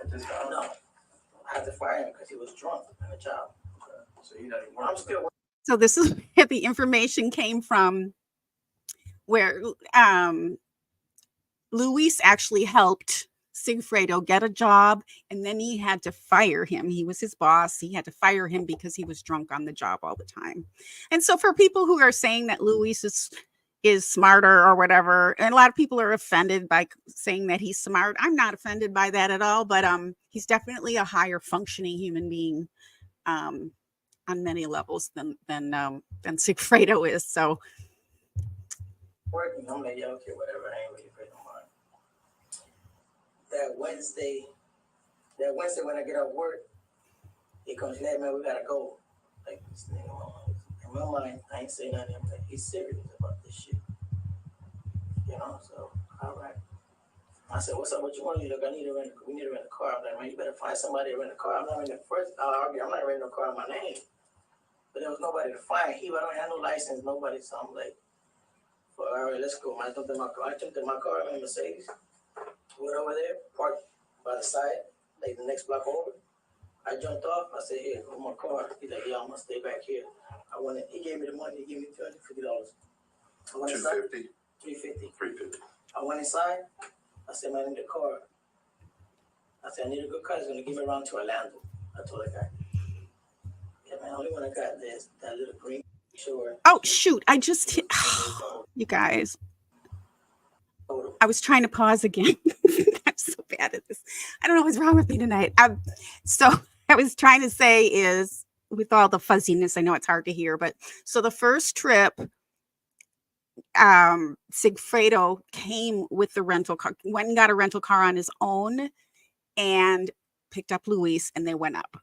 Speaker 4: at this time?
Speaker 3: No, I had to fire him because he was drunk in the job.
Speaker 4: So he's not even working.
Speaker 3: I'm still working.
Speaker 1: So this is where the information came from, where Luis actually helped Sigfredo get a job, and then he had to fire him. He was his boss. He had to fire him because he was drunk on the job all the time. And so for people who are saying that Luis is smarter or whatever, and a lot of people are offended by saying that he's smart. I'm not offended by that at all, but he's definitely a higher functioning human being on many levels than Sigfredo is. So
Speaker 3: Working. I'm like, yeah, okay, whatever. I ain't really paying no mind. That Wednesday when I get off work, he comes, hey man, we gotta go. Like this nigga, in my mind, I ain't saying nothing. I'm like, he's serious about this shit. You know, so all right. I said, what's up? What you want? Look, we need to rent a car. I'm like, man, you better find somebody to rent a car. I'm not renting a car in my name. But there was nobody to find. I don't have no license, nobody. So I'm like, well, all right, let's go. I jumped in my car, in a Mercedes. Went over there, parked by the side, like the next block over. I jumped off. I said, here, go my car. He's like, yeah, I'm gonna stay back here. He gave me the money. He gave me $250. I went inside. $350. I went inside. I said, man, I need a car. I said, I need a good car. He's gonna give me around to Orlando. I told the guy. Yeah, man, only one I got this, that little green shore.
Speaker 1: oh shoot, I just hit you guys. I was trying to pause again. I'm so bad at this. I don't know what's wrong with me tonight. So I was trying to say is, with all the fuzziness, I know it's hard to hear, but so the first trip, Sigfredo came with the rental car, went and got a rental car on his own and picked up Luis, and they went up.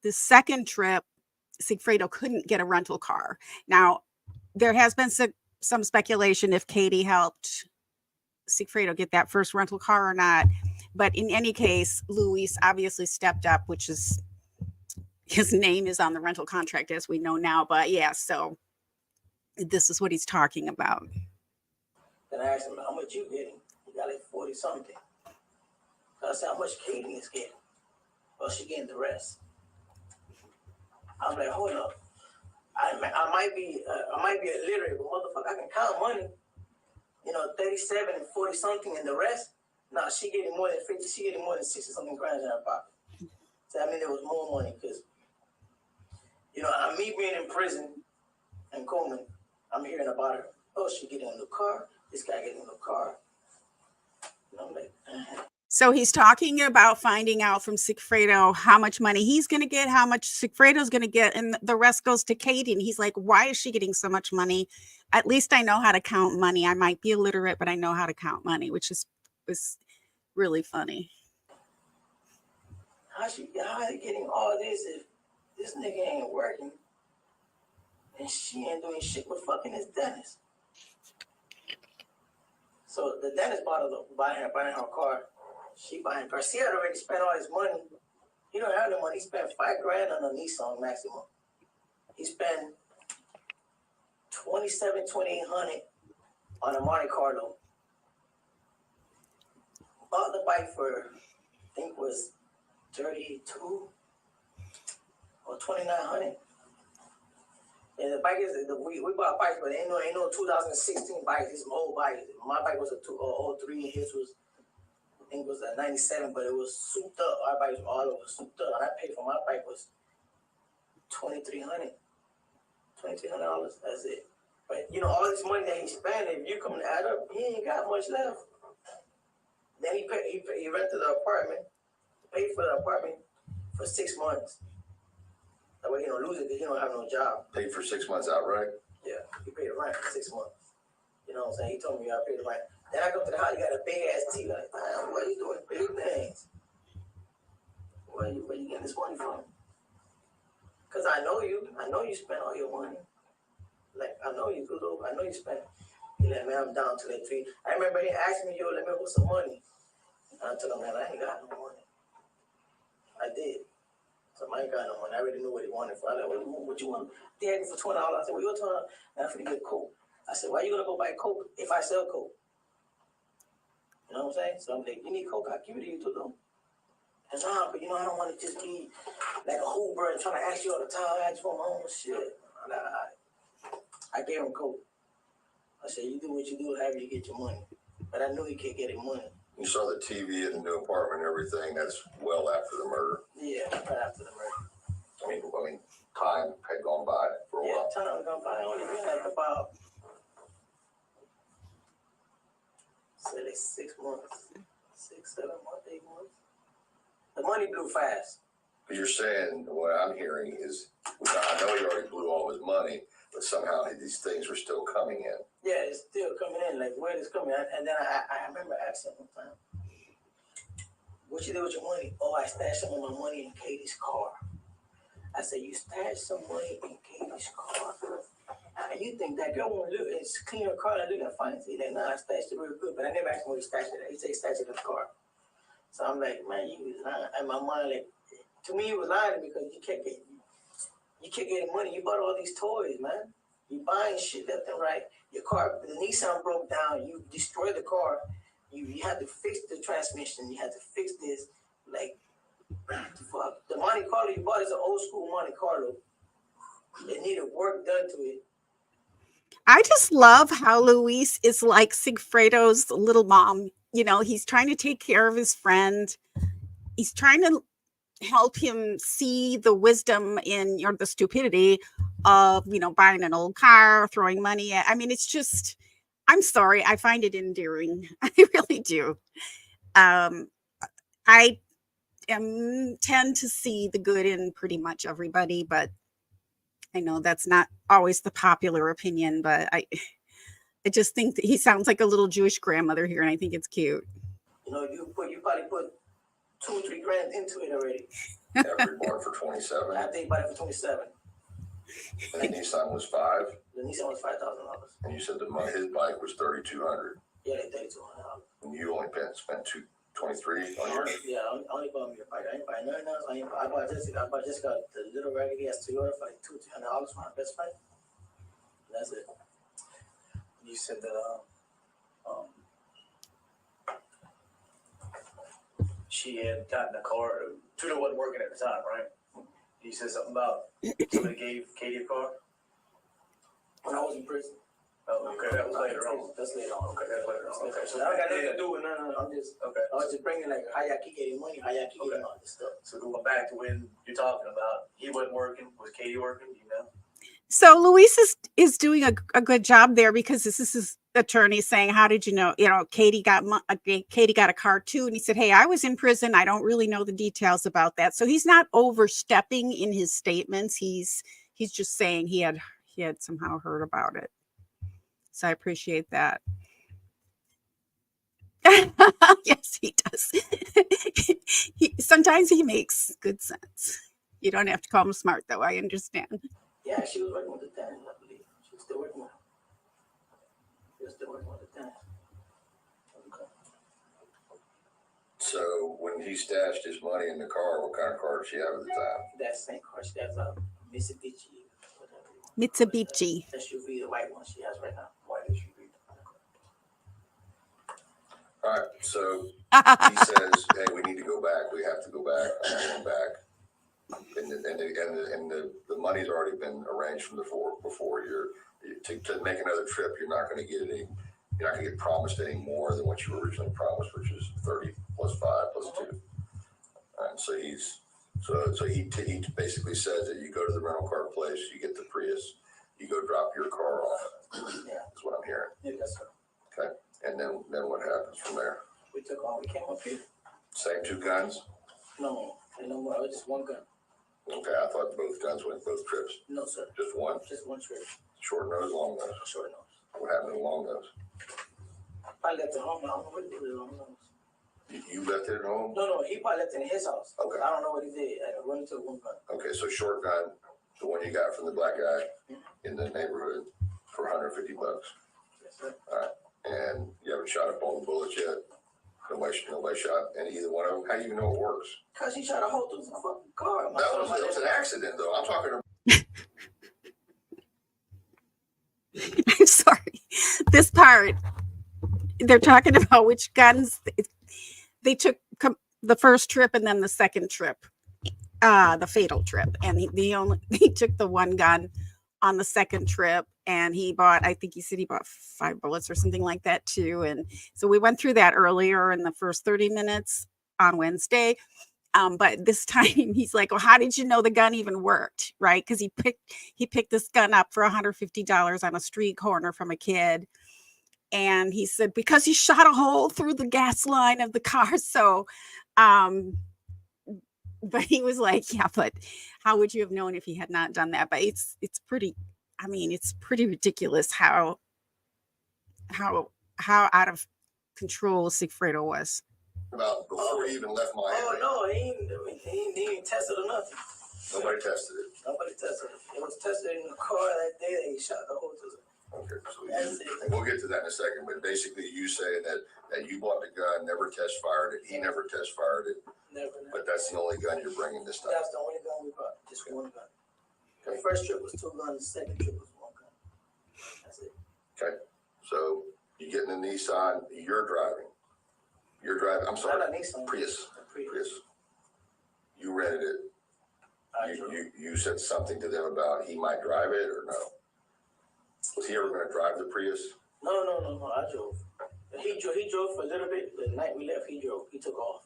Speaker 1: The second trip, Sigfredo couldn't get a rental car. Now, there has been some speculation if Katie helped Sigfredo get that first rental car or not. But in any case, Luis obviously stepped up, which is, his name is on the rental contract, as we know now. But yeah, so this is what he's talking about.
Speaker 3: Then I asked him, how much you getting? He got like 40 something. So I said, how much Katie is getting? Well, she getting the rest. I'm like, hold up. I might be illiterate, but motherfucker, I can count money. 37 and 40 something, and the rest. Nah, she getting more than 50. She getting more than 60 something grand in her pocket. So I mean, there was more money because, me being in prison in Coleman, I'm hearing about her. Oh, she getting a new car. This guy getting a new car. I'm like,
Speaker 1: So he's talking about finding out from Sigfredo how much money he's going to get, how much Sigfredo's going to get, and the rest goes to Katie. And he's like, why is she getting so much money? At least I know how to count money. I might be illiterate, but I know how to count money, which was really funny.
Speaker 3: how are you getting all this if this nigga ain't working and she ain't doing shit but fucking his dentist? So the dentist buying her car. She buying Garcia had already spent all his money. He don't have the money. He spent $5 grand on a Nissan Maxima. He spent $2,800 on a Monte Carlo. Bought the bike for, I think was $32 or $2,900. And the bike is we bought bikes, but ain't no 2016 bikes. It's some old bikes. My bike was a 03, and his was, I think, was a 97, but it was souped up. Our bikes were all over souped up, and I paid for my bike was $2,300. That's it. But all this money that he spent, if you come to add up, he ain't got much left. Then he rented the apartment, paid for the apartment for 6 months. That way he don't lose it because he don't have no job.
Speaker 2: Paid for 6 months outright?
Speaker 3: Yeah, he paid the rent for 6 months. You know what I'm saying? He told me I paid the rent. Then I go to the house, you got a big ass TV. Like, man, what are you doing? Big things. Where you getting this money from? Cause I know you spend all your money. Like I know you spend. He like, man, I'm down to that 3. I remember he asked me, yo, let me put some money. And I told him, man, I ain't got no money. I did. So I ain't got no money. I already knew what he wanted for. I like, what you want? They had me for $20. I said, well, you're $20. And I'm finna get coke. I said, why you gonna go buy coke if I sell coke? You know what I'm saying? So I'm like, you need coke, I'll give it to you too, though. And nah, but I don't want to just be like a Hoover and trying to ask you all the time. I just want my own shit. I gave him coke. I said, you do what you do, however you get your money. But I knew he could get his money.
Speaker 2: You saw the TV in the new apartment and everything. That's well after the murder.
Speaker 3: Yeah, right after the murder.
Speaker 2: I mean, time had gone by for a while.
Speaker 3: Yeah, time had gone by. Only been like about, say, like 6 months. 6, 7 months, 8 months. The money blew fast.
Speaker 2: But you're saying, what I'm hearing is, I know he already blew all his money, but somehow these things are still coming in.
Speaker 3: Yeah, it's still coming in. Like, where it's coming in. And then I remember asking him one time, what you do with your money? Oh, I stashed some of my money in Katie's car. I said, you stashed some money in Katie's car? And you think that girl won't look, it's clean her car and look at fine. He's like, nah, I stashed it real good. But I never asked him where he stashed it. He said he stashed it in the car. So I'm like, man, you was lying. And my mind, like, to me, he was lying because you kept getting money. You bought all these toys, man. You buying shit left and right. Your car, the Nissan broke down. You destroyed the car. You had to fix the transmission. You had to fix this. Like, fuck. The Monte Carlo you bought is an old school Monte Carlo. It needed work done to it.
Speaker 1: I just love how Luis is like Sigfredo's little mom. He's trying to take care of his friend. He's trying to help him see the wisdom in the stupidity of, buying an old car, throwing money at. I mean, it's just, I'm sorry. I find it endearing. I really do. I tend to see the good in pretty much everybody, but I know that's not always the popular opinion, but I just think that he sounds like a little Jewish grandmother here, and I think it's cute.
Speaker 3: You probably put 2 or 3 grand into it already.
Speaker 2: Every bought for 27.
Speaker 3: I think bought it for 27.
Speaker 2: And the Nissan was 5.
Speaker 3: The Nissan was $5,000.
Speaker 2: And you said his bike was $3,200.
Speaker 3: Yeah, $3,200.
Speaker 2: And you only spent $223 on yours.
Speaker 3: Yeah, I only bought me a bike. I ain't buy nothing else. I bought Jessica the little raggedy ass Toyota for like $200-$300 for my best friend. That's it.
Speaker 4: You said that she had gotten a car. Tudor wasn't working at the time, right? You said something about somebody gave Katie a car?
Speaker 3: When I was in prison.
Speaker 4: Oh, okay, that was later on.
Speaker 3: That's later on.
Speaker 4: Okay, that's later on. Okay, so
Speaker 3: I got nothing to do with none. I was just bringing like how y'all keep getting money, how y'all keep getting all this stuff.
Speaker 4: So going back to when you're talking about he wasn't working, was Katie working? Do you know?
Speaker 1: So Luis is doing a good job there, because this is his attorney saying, how did you know? Katie got a car too. And he said, hey, I was in prison. I don't really know the details about that. So he's not overstepping in his statements. He's just saying he had somehow heard about it. So I appreciate that. Yes, he does. Sometimes he makes good sense. You don't have to call him smart, though. I understand.
Speaker 3: Yeah, she was working with the tenants, I believe. She was still working with them. She was still working with the tenants. Okay.
Speaker 2: So when he stashed his money in the car, what kind of car did she have at the time?
Speaker 3: That same car, she has a Mitsubishi.
Speaker 1: Mitsubishi.
Speaker 3: SUV, the white one she has right now. White SUV.
Speaker 2: All right, so he says, hey, we need to go back. We have to go back. I'm going back. And the money's already been arranged from before. To make another trip, you're not going to get promised any more than what you originally promised, which is 30 plus 5 plus 2. And so he basically says that you go to the rental car place, you get the Prius, you go drop your car off.
Speaker 3: Yeah,
Speaker 2: that's what I'm hearing.
Speaker 3: Yeah, yes, sir.
Speaker 2: Okay, and then what happens from there?
Speaker 3: We came up here.
Speaker 2: Same 2 guns?
Speaker 3: No more. It was just 1 gun.
Speaker 2: Okay, I thought both guns went both trips.
Speaker 3: No, sir.
Speaker 2: Just one?
Speaker 3: Just 1 trip.
Speaker 2: Short nose, long nose?
Speaker 3: Short nose.
Speaker 2: What happened to the long nose?
Speaker 3: Probably left it home. I don't know what he did with it. Who knows?
Speaker 2: You left it at home?
Speaker 3: No, he probably left it in his house.
Speaker 2: Okay.
Speaker 3: I don't know what he did. I went into one gun.
Speaker 2: Okay, so short gun, the one you got from the black guy in the neighborhood for $150.
Speaker 3: Yes, sir.
Speaker 2: All right. And you haven't shot up all the bullets yet? Nobody shot any either one of them? How do you know it works?
Speaker 3: Because he tried to hold through the fucking car.
Speaker 2: That was an accident, though. I'm talking about.
Speaker 1: I'm sorry. This part, they're talking about which guns they took the first trip and then the second trip, the fatal trip. And he took the one gun on the second trip, and I think he said he bought 5 bullets or something like that too. And so we went through that earlier in the first 30 minutes on Wednesday. But this time he's like, well, how did you know the gun even worked? Right. Because he picked this gun up for $150 on a street corner from a kid. And he said, because he shot a hole through the gas line of the car. So, but he was like, yeah, but how would you have known if he had not done that? But it's pretty ridiculous how out of control Sigfredo was.
Speaker 2: About before he even left Miami.
Speaker 3: Oh, no, he ain't tested or nothing.
Speaker 2: Nobody tested it.
Speaker 3: Nobody tested it. It was tested in the car that day that he shot the hole through.
Speaker 2: Okay, so we'll get to that in a second, but basically you say that you bought the gun, never test fired it, he never test fired it,
Speaker 3: Never.
Speaker 2: but that's the only gun you're bringing this time.
Speaker 3: That's the only gun we brought. Just one gun. The first trip was 2 guns. The second trip was 1 gun. That's it.
Speaker 2: Okay, so you get in the Nissan, you're driving. I'm sorry,
Speaker 3: Not a Nissan.
Speaker 2: Prius.
Speaker 3: A Prius.
Speaker 2: Prius. You rented it. You said something to them about he might drive it or no? Was he ever going to drive the Prius?
Speaker 3: No. I drove. He drove for a little bit. The night we left, he drove. He took off.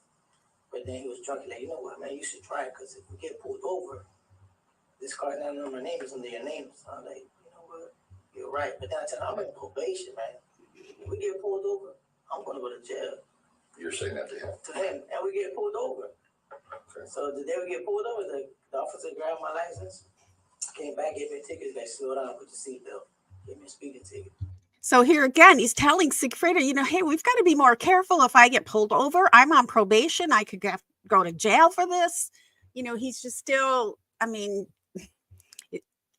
Speaker 3: But then he was drunk. He's like, you know what, man, you should try it because if we get pulled over, this car's not under my name, it's under your name. So I'm like, you know what, you're right. But then I tell him, I'm in probation, man. If we get pulled over, I'm going to go to jail.
Speaker 2: You're saying that to him?
Speaker 3: To him. And we get pulled over.
Speaker 2: Okay.
Speaker 3: So the day we get pulled over, the officer grabbed my license, came back, gave me a ticket, like, slow down, put your seatbelt, gave me a speeding ticket.
Speaker 1: So here again, he's telling Sigfredo, hey, we've got to be more careful. If I get pulled over, I'm on probation. I could go to jail for this. He's just still,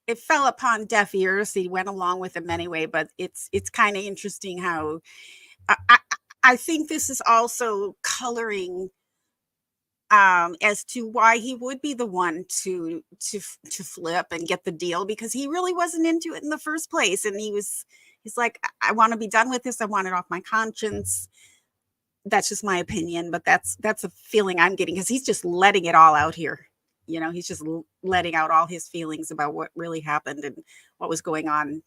Speaker 1: it fell upon deaf ears. He went along with him anyway, but it's kind of interesting how I think this is also coloring as to why he would be the one to flip and get the deal, because he really wasn't into it in the first place. And he's like, I want to be done with this. I want it off my conscience. That's just my opinion, but that's a feeling I'm getting, because he's just letting it all out here. He's just letting out all his feelings about what really happened and what was going on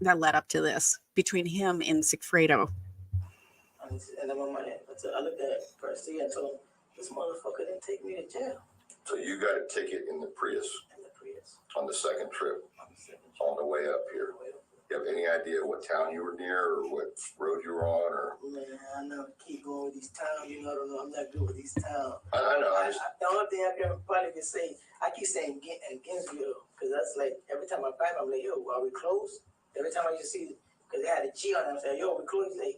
Speaker 1: that led up to this between him and Sigfredo.
Speaker 3: And then I looked at Garcia and told him, this motherfucker didn't take me to jail.
Speaker 2: So you got a ticket in the Prius?
Speaker 3: In the Prius.
Speaker 2: On the second trip? On the way up here? You have any idea what town you were near or what road you were on? Or?
Speaker 3: Man, I know. Keep going with these towns. I don't know. I'm not good with these towns.
Speaker 2: I know.
Speaker 3: The only thing I can probably say, I keep saying Gainesville, because that's like, every time I drive, I'm like, yo, are we close? Every time I used to see, because they had a G on them, say, yo, we close. Like,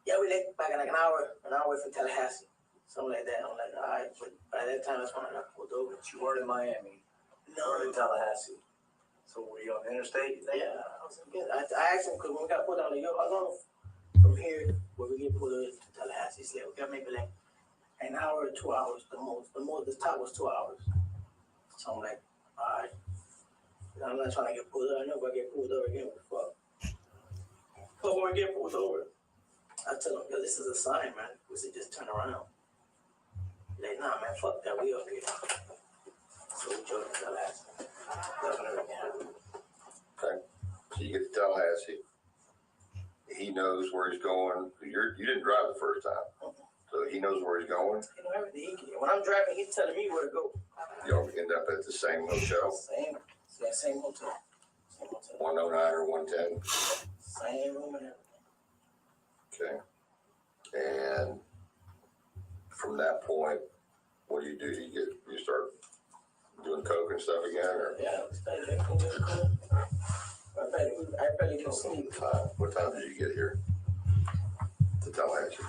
Speaker 3: yeah, we like back in like an hour away from Tallahassee. Something like that. I'm like, all right. But by that time, that's when I got pulled over.
Speaker 4: You weren't in Miami.
Speaker 3: No.
Speaker 4: You were in Tallahassee. So were you on the interstate?
Speaker 3: Yeah, I was in good. I asked him, because when we got pulled out, like, yo, how long from here where we get pulled over to Tallahassee? He said, we got maybe like an hour or 2 hours, the most. The top was 2 hours. So I'm like, all right. I'm not trying to get pulled over. I know if I get pulled over again, what the fuck? But when we get pulled over, I tell him, yo, this is a sign, man. We should just turn around. He's like, nah, man, fuck that. We up here. So we drove to Tallahassee.
Speaker 2: Okay. So you get to Tallahassee. He knows where he's going. You didn't drive the first time. So he knows where he's going.
Speaker 3: You know, everything. When I'm driving, he's telling me where to go.
Speaker 2: You'll end up at the same hotel?
Speaker 3: Same hotel.
Speaker 2: 109 or 110?
Speaker 3: Same room and everything.
Speaker 2: Okay. And from that point, what do? You start doing coke and stuff again, or?
Speaker 3: Yeah, we started drinking coke. barely can sleep.
Speaker 2: What time did you get here? To Tallahassee.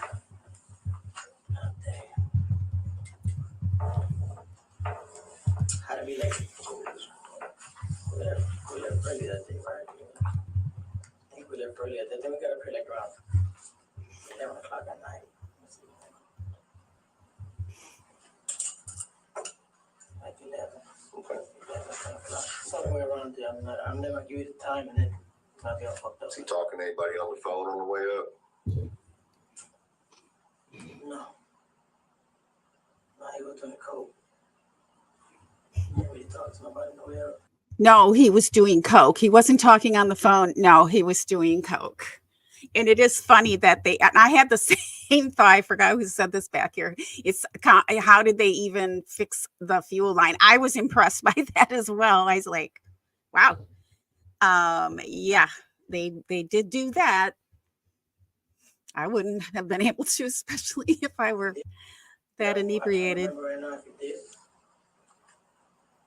Speaker 3: How to be like, we left early that day, right? I think we left early that day. Then we got up here like around 11 o'clock at night. Like 11.
Speaker 2: Okay.
Speaker 3: 11 o'clock. Somewhere around there. I'm never give you the time and then I'll be all fucked up.
Speaker 2: Was he talking to anybody on the phone on the way up?
Speaker 3: No. No, he was doing coke. He didn't really talk to nobody on the way up.
Speaker 1: No, he was doing coke. He wasn't talking on the phone. No, he was doing coke. And it is funny that and I had the same thought. I forgot who said this back here. It's how did they even fix the fuel line? I was impressed by that as well. I was like, wow. Yeah, they did do that. I wouldn't have been able to, especially if I were that inebriated.
Speaker 3: I remember right now if he did.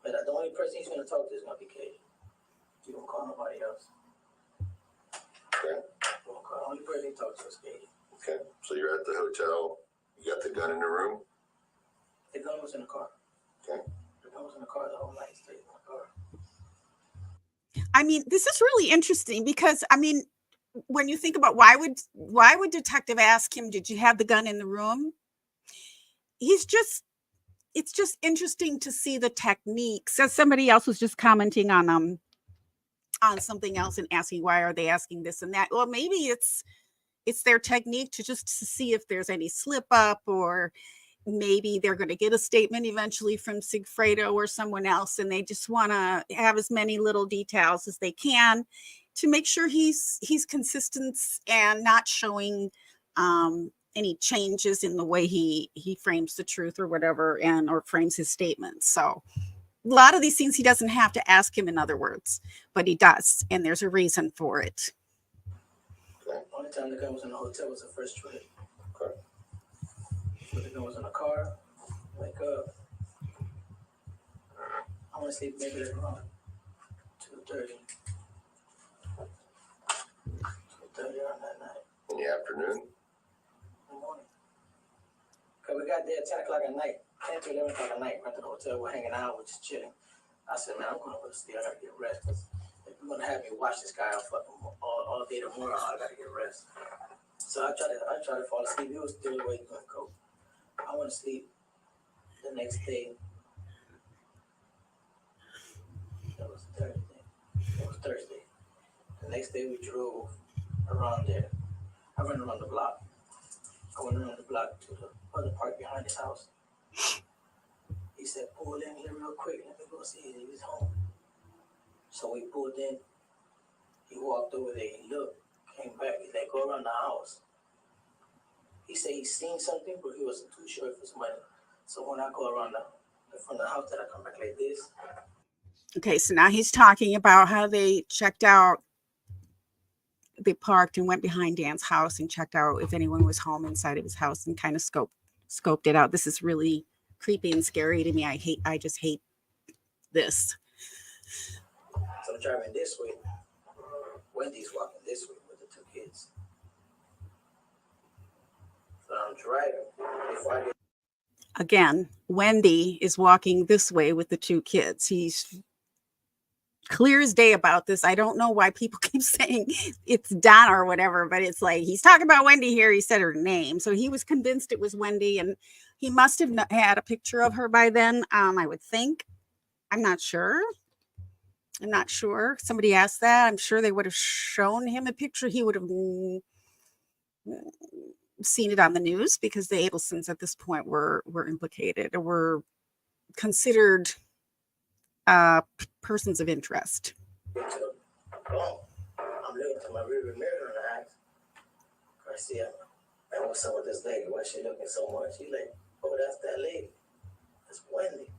Speaker 3: But the only person he's going to talk to is going to be Katie. He won't call nobody else.
Speaker 2: Okay.
Speaker 3: The only person he talks to is Katie.
Speaker 2: Okay. So you're at the hotel. You got the gun in the room?
Speaker 3: The gun was in the car.
Speaker 2: Okay.
Speaker 3: The gun was in the car the whole night. Stayed in the car.
Speaker 1: I mean, this is really interesting because, I mean, when you think about why would detective ask him, did you have the gun in the room? It's just interesting to see the techniques. As somebody else was just commenting on something else and asking, why are they asking this and that? Well, maybe it's their technique to see if there's any slip up, or maybe they're going to get a statement eventually from Sigfredo or someone else, and they just want to have as many little details as they can to make sure he's consistent and not showing any changes in the way he frames the truth or whatever, or frames his statements. So a lot of these things he doesn't have to ask him, in other words, but he does, and there's a reason for it.
Speaker 3: The only time the gun was in the hotel was the first trip.
Speaker 2: Okay.
Speaker 3: But the gun was in the car. Wake up. I want to sleep maybe like around 2:30. 2:30 around that night.
Speaker 2: In the afternoon?
Speaker 3: In the morning. Because we got there at 10 o'clock at night. 10 to 11 o'clock at night. Went to the hotel. We're hanging out. We're just chilling. I said, man, I'm going to go to sleep. I got to get rest. Because if you're going to have me watch this guy all day tomorrow, I got to get rest. So I tried to fall asleep. He was still awake doing coke. I went to sleep. The next day, that was Thursday. It was Thursday. The next day we drove around there. I went around the block. I went around the block to the other park behind his house. He said, pull in here real quick. Let me go see if he was home. So we pulled in. He walked over there. He looked, came back. He's like, go around the house. He said he seen something, but he wasn't too sure if it was money. So when I go around the front of the house, that I come back like this.
Speaker 1: Okay, so now he's talking about how they checked out. They parked and went behind Dan's house and checked out if anyone was home inside of his house and kind of scoped it out. This is really creepy and scary to me. I just hate this.
Speaker 3: So I'm driving this way. Wendy's walking this way with the two kids. So I'm driving. Before I get
Speaker 1: Again, Wendy is walking this way with the two kids. He's clear as day about this. I don't know why people keep saying it's Donna or whatever, but it's like he's talking about Wendy here. He said her name. So he was convinced it was Wendy, and he must have had a picture of her by then, I would think. I'm not sure. Somebody asked that. I'm sure they would have shown him a picture. He would have seen it on the news, because the Adelsons at this point were implicated, or were considered persons of interest.
Speaker 3: to home, I'm looking to my rearview mirror and I ask Garcia, man, what's up with this lady? Why is she looking so much? She like, oh, that's that lady. That's Wendy.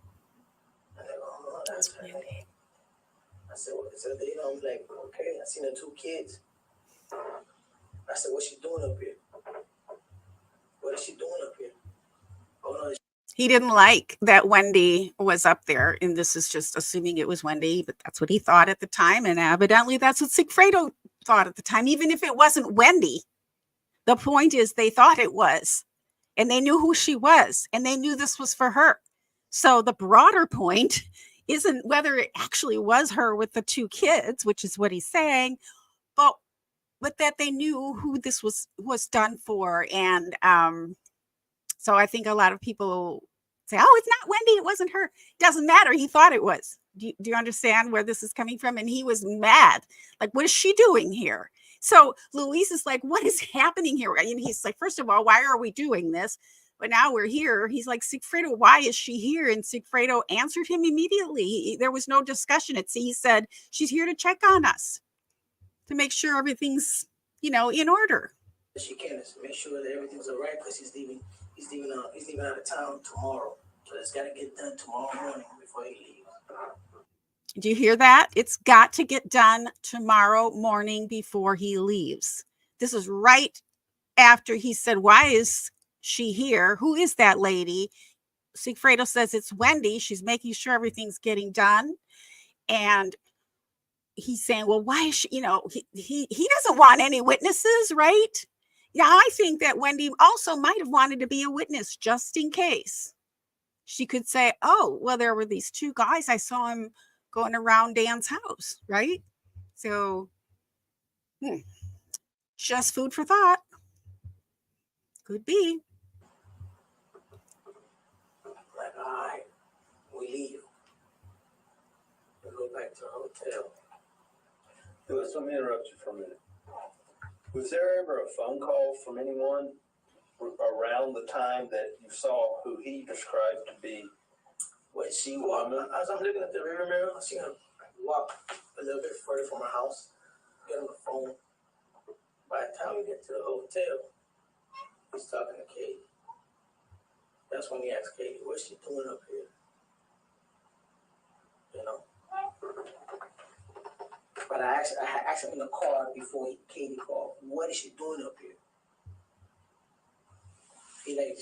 Speaker 3: I go, oh, that's her name. I said, well, I'm like, okay, I seen the two kids. I said, what's she doing up here? What is she doing up here? Oh, no.
Speaker 1: He didn't like that Wendy was up there. And this is just assuming it was Wendy, but that's what he thought at the time. And evidently that's what Sigfredo thought at the time, even if it wasn't Wendy. The point is they thought it was, and they knew who she was, and they knew this was for her. So the broader point isn't whether it actually was her with the 2 kids, which is what he's saying, but that they knew who this was done for. And so I think a lot of people say, oh, it's not Wendy, it wasn't her. Doesn't matter. He thought it was. Do you understand where this is coming from? And he was mad. Like, what is she doing here? So Luis is like, what is happening here? And he's like, first of all, why are we doing this? But now we're here. He's like, Sigfredo, why is she here? And Sigfredo answered him immediately. There was no discussion. He said, she's here to check on us, to make sure everything's, in order.
Speaker 3: She can make sure that everything's all right because he's leaving out of town tomorrow. So it's got to get done tomorrow morning before he leaves.
Speaker 1: Do you hear that? It's got to get done tomorrow morning before he leaves. This is right after he said, why is she here? Who is that lady? Sigfredo says it's Wendy. She's making sure everything's getting done. And he's saying, well, why is she, he doesn't want any witnesses, right? Yeah, I think that Wendy also might have wanted to be a witness just in case. She could say, oh, well, there were these 2 guys. I saw him going around Dan's house, right? So, just food for thought. Could be.
Speaker 3: Like, all right, we leave. We go back to the hotel.
Speaker 5: Louis, let me interrupt you for a minute. Was there ever a phone call from anyone around the time that you saw who he described to be?
Speaker 3: When she walked, as I'm looking at the rear mirror, I see her walk a little bit further from her house, get on the phone. By the time we get to the hotel, he's talking to Katie. That's when he asked Katie, what's she doing up here? But I asked him in the car before Katie called, what is she doing up here?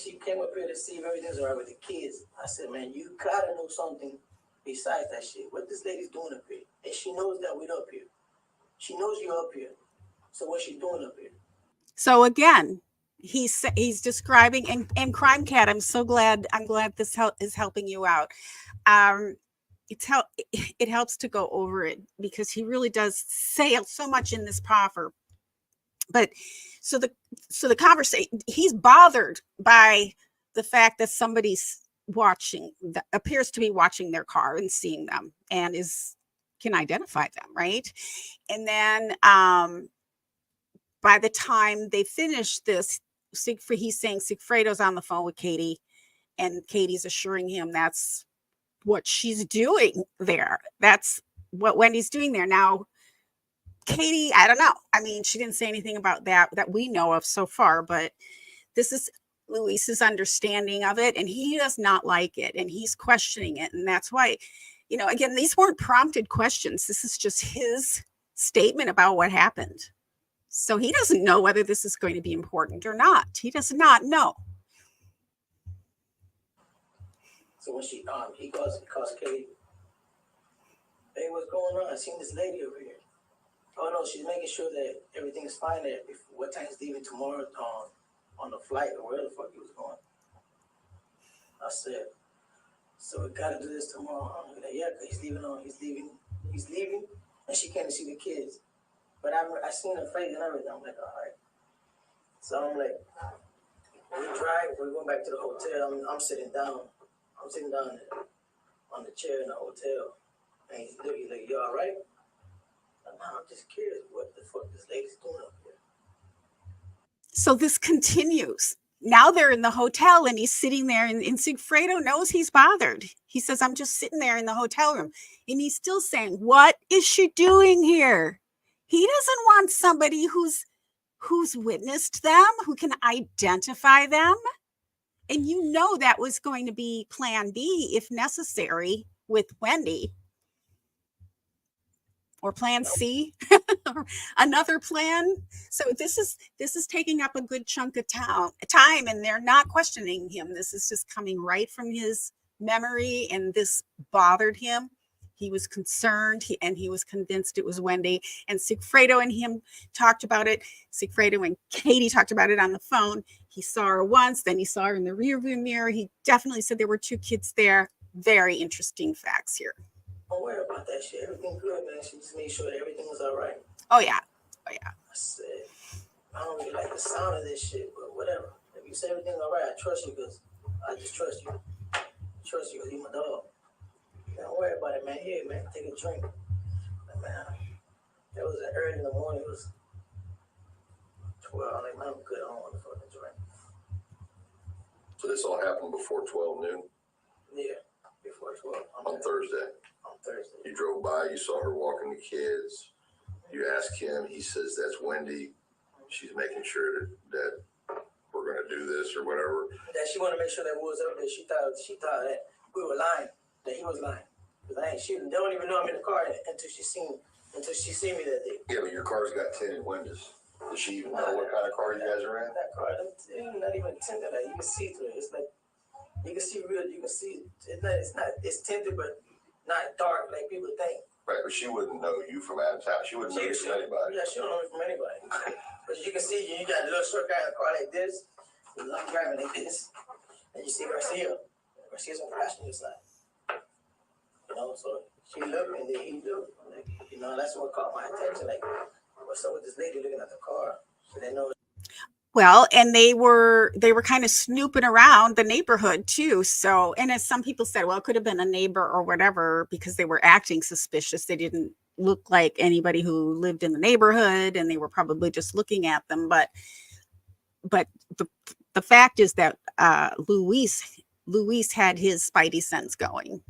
Speaker 3: She came up here to see if everything's all right with the kids. I said, man, you gotta know something besides that shit. What this lady's doing up here? And she knows that we're up here. She knows you're up here. So what's she doing up here?
Speaker 1: So again, he's describing, and Crime Cat, I'm glad this is helping you out. It helps to go over it because he really does say so much in this proffer. But so the conversation, he's bothered by the fact that somebody's appears to be watching their car and seeing them and can identify them, right? And then by the time they finish this, he's saying Sigfredo's on the phone with Katie, and Katie's assuring him that's what she's doing there. That's what Wendy's doing there. Now, Katie, I don't know. I mean, she didn't say anything about that we know of so far, but this is Luis's understanding of it, and he does not like it, and he's questioning it. And that's why, again, these weren't prompted questions. This is just his statement about what happened. So he doesn't know whether this is going to be important or not. He does not know.
Speaker 3: So when he calls Katie, hey, what's going on? I seen this lady over here. Oh no, she's making sure that everything is fine there. What time he's leaving tomorrow on the flight or wherever the fuck he was going. I said, so we gotta do this tomorrow. I'm like, yeah, cause he's leaving, and she can't see the kids. But I seen her face and everything. I'm like, all right. So I'm like, we're going back to the hotel. I'm sitting down. I'm sitting down on the chair in the hotel. And he's like, you all right? I'm just curious what the fuck this lady's doing up here.
Speaker 1: So this continues. Now they're in the hotel and he's sitting there, and Sigfredo knows he's bothered. He says, I'm just sitting there in the hotel room. And he's still saying, what is she doing here? He doesn't want somebody who's witnessed them, who can identify them. And that was going to be plan B if necessary with Wendy. Or plan C, another plan. So this is taking up a good chunk of time, and they're not questioning him. This is just coming right from his memory, and this bothered him. He was concerned, and he was convinced it was Wendy. And Sigfredo and him talked about it. Sigfredo and Katie talked about it on the phone. He saw her once, then he saw her in the rearview mirror. He definitely said there were 2 kids there. Very interesting facts here.
Speaker 3: Don't worry about that shit. Everything good, man. She just made sure that everything was all right.
Speaker 1: Oh yeah.
Speaker 3: I said, I don't really like the sound of this shit, but whatever. If you say everything's all right, I trust you because I just trust you. Trust you because you're my dog. Don't worry about it, man. Here, man, take a drink. Man, it was early in the morning. It was 12. I'm like, man, I'm good. I don't want to fucking drink.
Speaker 2: So this all happened before 12 noon
Speaker 3: Yeah, before 12.
Speaker 2: on Thursday.
Speaker 3: On Thursday.
Speaker 2: You drove by, you saw her walking the kids. You asked him, he says, that's Wendy. She's making sure that we're going to do this or whatever.
Speaker 3: That she wanted to make sure that we was up there. She thought that we were lying, that he was lying. Because they don't even know I'm in the car until she seen me that day.
Speaker 2: Yeah, but your car's got tinted windows. Does she even know what kind of car you guys are in?
Speaker 3: That car, not even tinted. Like, you can see through it. It's like, you can see real, you can see, it's tinted, but not dark like people think.
Speaker 2: Right, but she wouldn't know you from out of town. She wouldn't know you from anybody.
Speaker 3: Yeah, she don't know me from anybody. But you can see, you got a little short guy in the car like this, with a long driving like this, and you see Garcia. Garcia's on the passenger side. You know, so she looked and then he looked. Like, you know, that's what caught my attention. Like, what's up with this lady looking at the car? So they know.
Speaker 1: Well, and they were kind of snooping around the neighborhood too. So, and as some people said, well, it could have been a neighbor or whatever because they were acting suspicious. They didn't look like anybody who lived in the neighborhood, and they were probably just looking at them. But the fact is that Luis had his spidey sense going.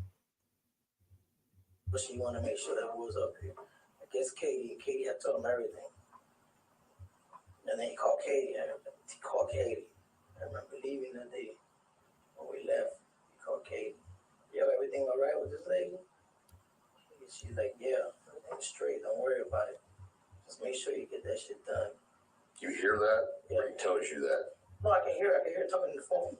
Speaker 3: But she wanted to make sure that we was up here. I guess Katie had told him everything. And then he called Katie. I remember leaving that day when we left. He called Katie. Yo, everything all right with this lady? She's like, yeah, everything's straight. Don't worry about it. Just make sure you get that shit done.
Speaker 2: You hear that?
Speaker 3: Yeah.
Speaker 2: Or he tells you that?
Speaker 3: No, I can hear her talking on the phone.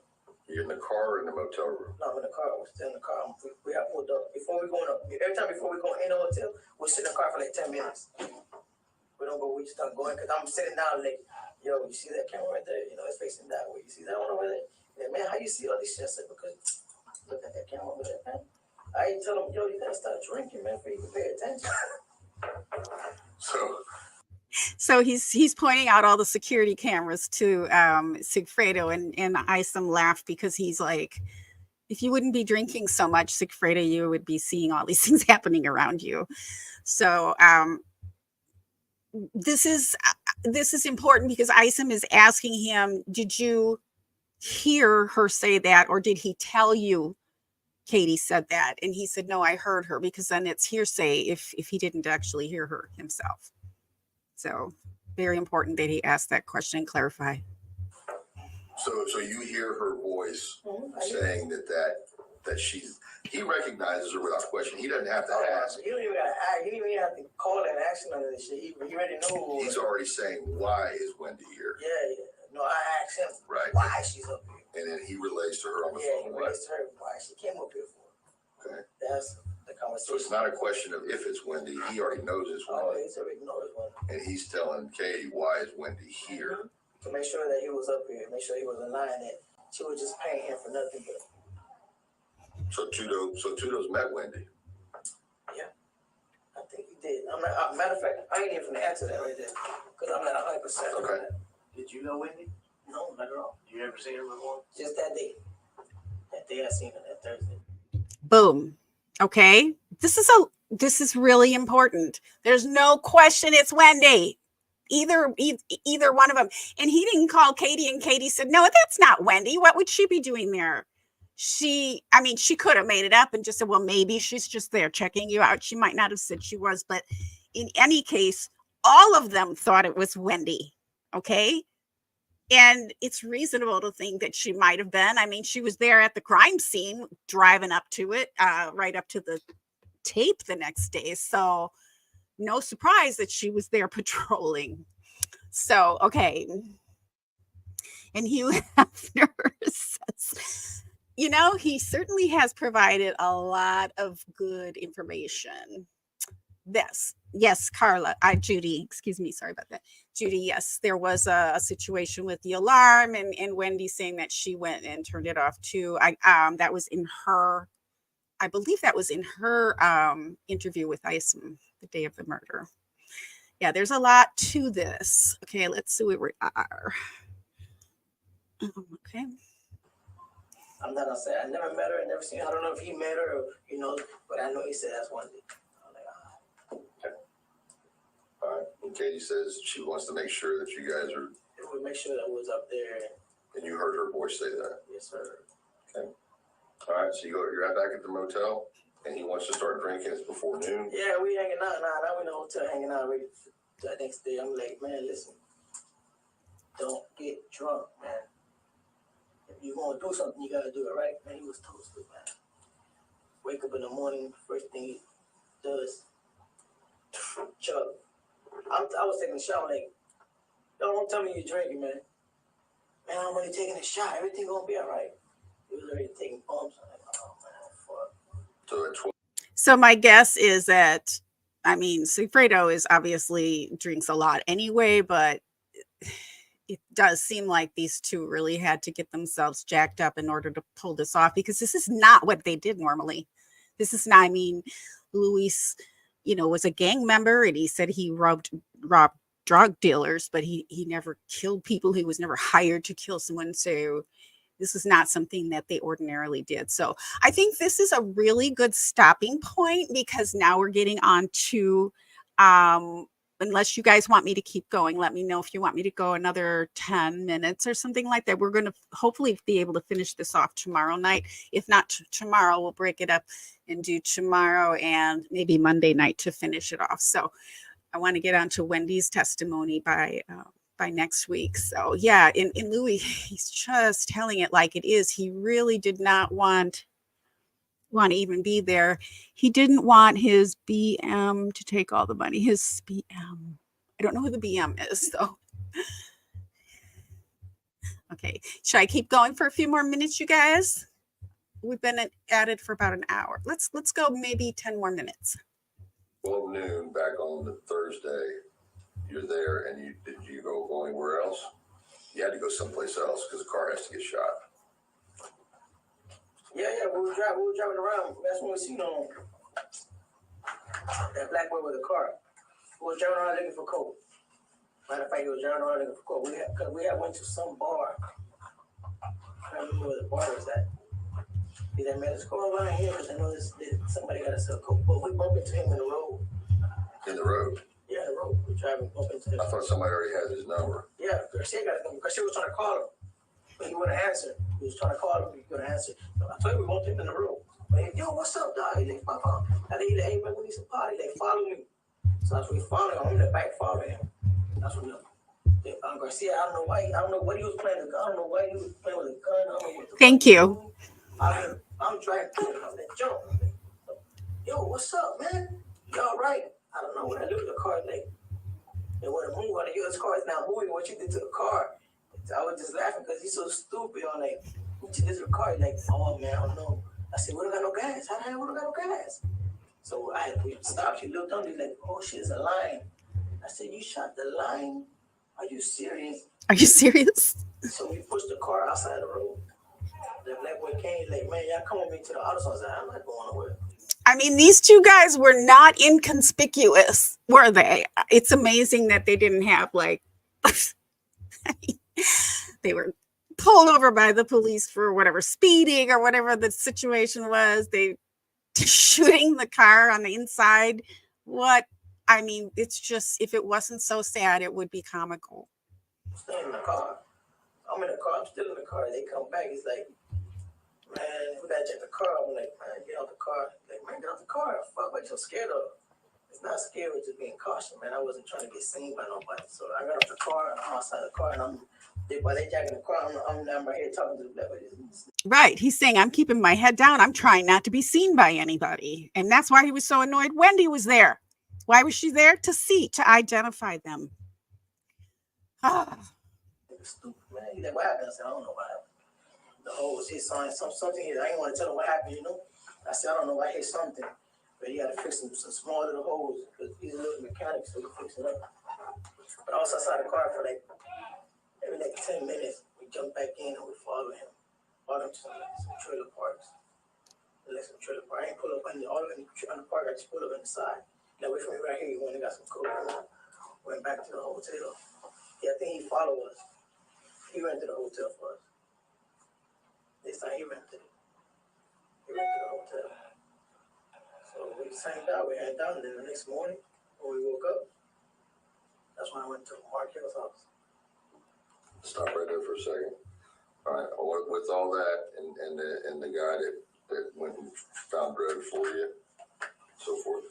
Speaker 2: You're in the car or in the motel room?
Speaker 3: No, I'm in the car. We're still in the car. We have pulled up. Every time before we go in the hotel, we sit in the car for like 10 minutes. We don't go, we just start going, because I'm sitting down like, yo, you see that camera right there? You know, it's facing that way. You see that one over there? Yeah, man, how you see all this shit? I said, because look at that camera over there, man. I tell him, yo, you gotta start drinking, man, for you to pay attention.
Speaker 1: So he's pointing out all the security cameras to Sigfredo, and Isom laughed because he's like, if you wouldn't be drinking so much, Sigfredo, you would be seeing all these things happening around you. So this is important because Isom is asking him, did you hear her say that, or did he tell you Katie said that? And he said, no, I heard her, because then it's hearsay if he didn't actually hear her himself. So very important that he asked that question and clarify.
Speaker 2: So you hear her voice saying that he recognizes her without question. He doesn't have to ask.
Speaker 3: He don't even have to call and ask none of this shit. He already know.
Speaker 2: He's already saying, why is Wendy here?
Speaker 3: Yeah. No, I asked him why she's up here.
Speaker 2: And then he relays to her on the phone.
Speaker 3: Yeah, he relays to her why she came up here for.
Speaker 2: Okay.
Speaker 3: That's the conversation.
Speaker 2: So it's not a question of if it's Wendy. He already knows it's Wendy.
Speaker 3: Oh, he already knows it's Wendy.
Speaker 2: And he's telling Katie, why is Wendy here?
Speaker 3: To make sure that he was up here, make sure he was in line, that she was just paying him for nothing but.
Speaker 2: So Tudo's met Wendy.
Speaker 3: Yeah, I think he did. Matter of fact, I ain't even gonna answer that right there, because I'm not 100%.
Speaker 2: Okay.
Speaker 4: Did you know Wendy?
Speaker 3: No, not at all.
Speaker 4: You ever seen her before?
Speaker 3: Just that day. That day I seen her, that Thursday.
Speaker 1: Boom. Okay. This is really important. There's no question it's Wendy. Either one of them. And he didn't call Katie, and Katie said, no, that's not Wendy. What would she be doing there? She could have made it up and just said, well, maybe she's just there checking you out. She might not have said she was, but in any case, all of them thought it was Wendy. Okay. And it's reasonable to think that she might have been. I mean, she was there at the crime scene, driving up to it, right up to the tape the next day. So no surprise that she was there patrolling. So, okay. And Hugh Hefner says, he certainly has provided a lot of good information. Yes, Carla, Judy, excuse me, sorry about that. Judy, yes, there was a situation with the alarm, and Wendy saying that she went and turned it off too. That was in her, I believe that was in her interview with Isom the day of the murder. Yeah, there's a lot to this. Okay, let's see where we are. Okay.
Speaker 3: I'm not gonna say I never met her, I never seen her. I don't know if he met her or, but I know he said that's one thing.
Speaker 2: All right. And Katie says she wants to make sure that you guys are.
Speaker 3: We make sure that was up there.
Speaker 2: And you heard her voice say that.
Speaker 3: Yes, sir.
Speaker 2: Okay. All right. So you're back at the motel, and he wants to start drinking. It's before noon.
Speaker 3: Yeah, we hanging out now. Now we in the hotel hanging out. Ready for the next day. I'm like, man, listen, don't get drunk, man. If you want to do something, you gotta do it right. Man, he was toasted, man. Wake up in the morning, first thing he does, chug. I was taking a shower, like, don't tell me you're drinking, man. Man, I'm only taking a shot. Everything gonna be all right. He was already taking bumps. I'm like, oh, man, fuck.
Speaker 2: So at 12.
Speaker 1: So my guess is that, Sigfredo is obviously drinks a lot anyway, but it does seem like these two really had to get themselves jacked up in order to pull this off, because this is not what they did normally. This is not, Luis, was a gang member, and he said he robbed drug dealers, but he never killed people. He was never hired to kill someone. So this is not something that they ordinarily did. So I think this is a really good stopping point, because now we're getting on to, unless you guys want me to keep going, let me know if you want me to go another 10 minutes or something like that. We're going to hopefully be able to finish this off tomorrow night. If not tomorrow, we'll break it up and do tomorrow and maybe Monday night to finish it off. So I want to get on to Wendy's testimony by next week. So yeah, in Louis, he's just telling it like it is. He really did not want to even be there. He didn't want his BM to take all the money. His BM. I don't know who the BM is, though. Okay. Should I keep going for a few more minutes, you guys? We've been at it for about an hour. Let's go maybe 10 more minutes.
Speaker 2: 12 noon back on the Thursday. You're there, and did you go anywhere else? You had to go someplace else because the car has to get shot.
Speaker 3: Yeah, we were driving around. That's when we seen that black boy with a car. We was driving around looking for coke. Matter of fact, he was driving around looking for coke. We had went to some bar. I don't remember where the bar was at. He said, man, let's go around here because I know somebody got to sell coke. But we bumped into him in the road.
Speaker 2: In the road?
Speaker 3: Yeah, the road. We're driving, bumped into him.
Speaker 2: I thought somebody already had his number.
Speaker 3: Yeah, Garcia got his number. Garcia was trying to call him, but he wouldn't answer. He was trying to call him, he couldn't answer. So I told him we bumped him in the road. But he, yo, what's up, dog? He's like, Papa. I think he's like, hey, man, we need some party. Like, follow me. So that's when we followed him. I'm in the back following him. That's when Garcia, I don't know what he was playing with. I don't know why he was playing with a gun. I don't know what the
Speaker 1: Thank you.
Speaker 3: I'm driving. I'm like, Joe. Yo, what's up, man? You all right? I don't know what I do with the car. Like, they want to move on. Yo, this car is not moving. What you did to the car? I was just laughing because he's so stupid. I'm like, what you did to the car? He's like, oh, man, I don't know. I said, we don't got no gas. How the hell we don't got no gas? So we stopped. She looked on. He's like, oh, shit, it's a line. I said, you shot the line? Are you serious?
Speaker 1: Are you serious?
Speaker 3: So we pushed the car outside the road. The black boy came, like, man, y'all come with me to the auto store. I said, I'm not going nowhere.
Speaker 1: I mean, these two guys were not inconspicuous, were they? It's amazing that they didn't have, like, they were pulled over by the police for whatever, speeding or whatever the situation was. They shooting the car on the inside. I mean, it's just, if it wasn't so sad, it would be comical.
Speaker 3: I'm still in the car. I'm in the car. I'm still in the car. They come back. He's like, man, we gotta check the car. I'm like, man, get out the car. Like, man, get out the car. Fuck, what you scared of? It's not scary, it's just being cautious, man. I wasn't trying to get seen by nobody. So I got out the car. I'm outside the car, and while they jacking the car, I'm right here talking to the black lady.
Speaker 1: Right. He's saying, I'm keeping my head down. I'm trying not to be seen by anybody. And that's why he was so annoyed Wendy was there. Why was she there? To identify them. Ah.
Speaker 3: Stupid, man. He's like, what happened? I said, I don't know what happened. The hose, he signed something here. I didn't want to tell him what happened, you know? I said, I don't know, I hit something. But he had to fix some small little holes because he's a little mechanic, so he fixed it up. But I was outside the car for like, maybe like 10 minutes. We jumped back in and we followed him. Followed him to some trailer parks. Like some trailer park. I ain't pull up on the park, I just pulled up on the side. Now wait for me right here, he went and got some coke. Went back to the hotel. Yeah, I think he followed us. He rented the hotel for us. This time he rented it. He rented the hotel. So we signed out, we had down, and then the next morning when we woke up, that's when I went to Markel's house.
Speaker 2: Stop right there for a second. All right, with all that and the guy that went and found bread for you, so forth,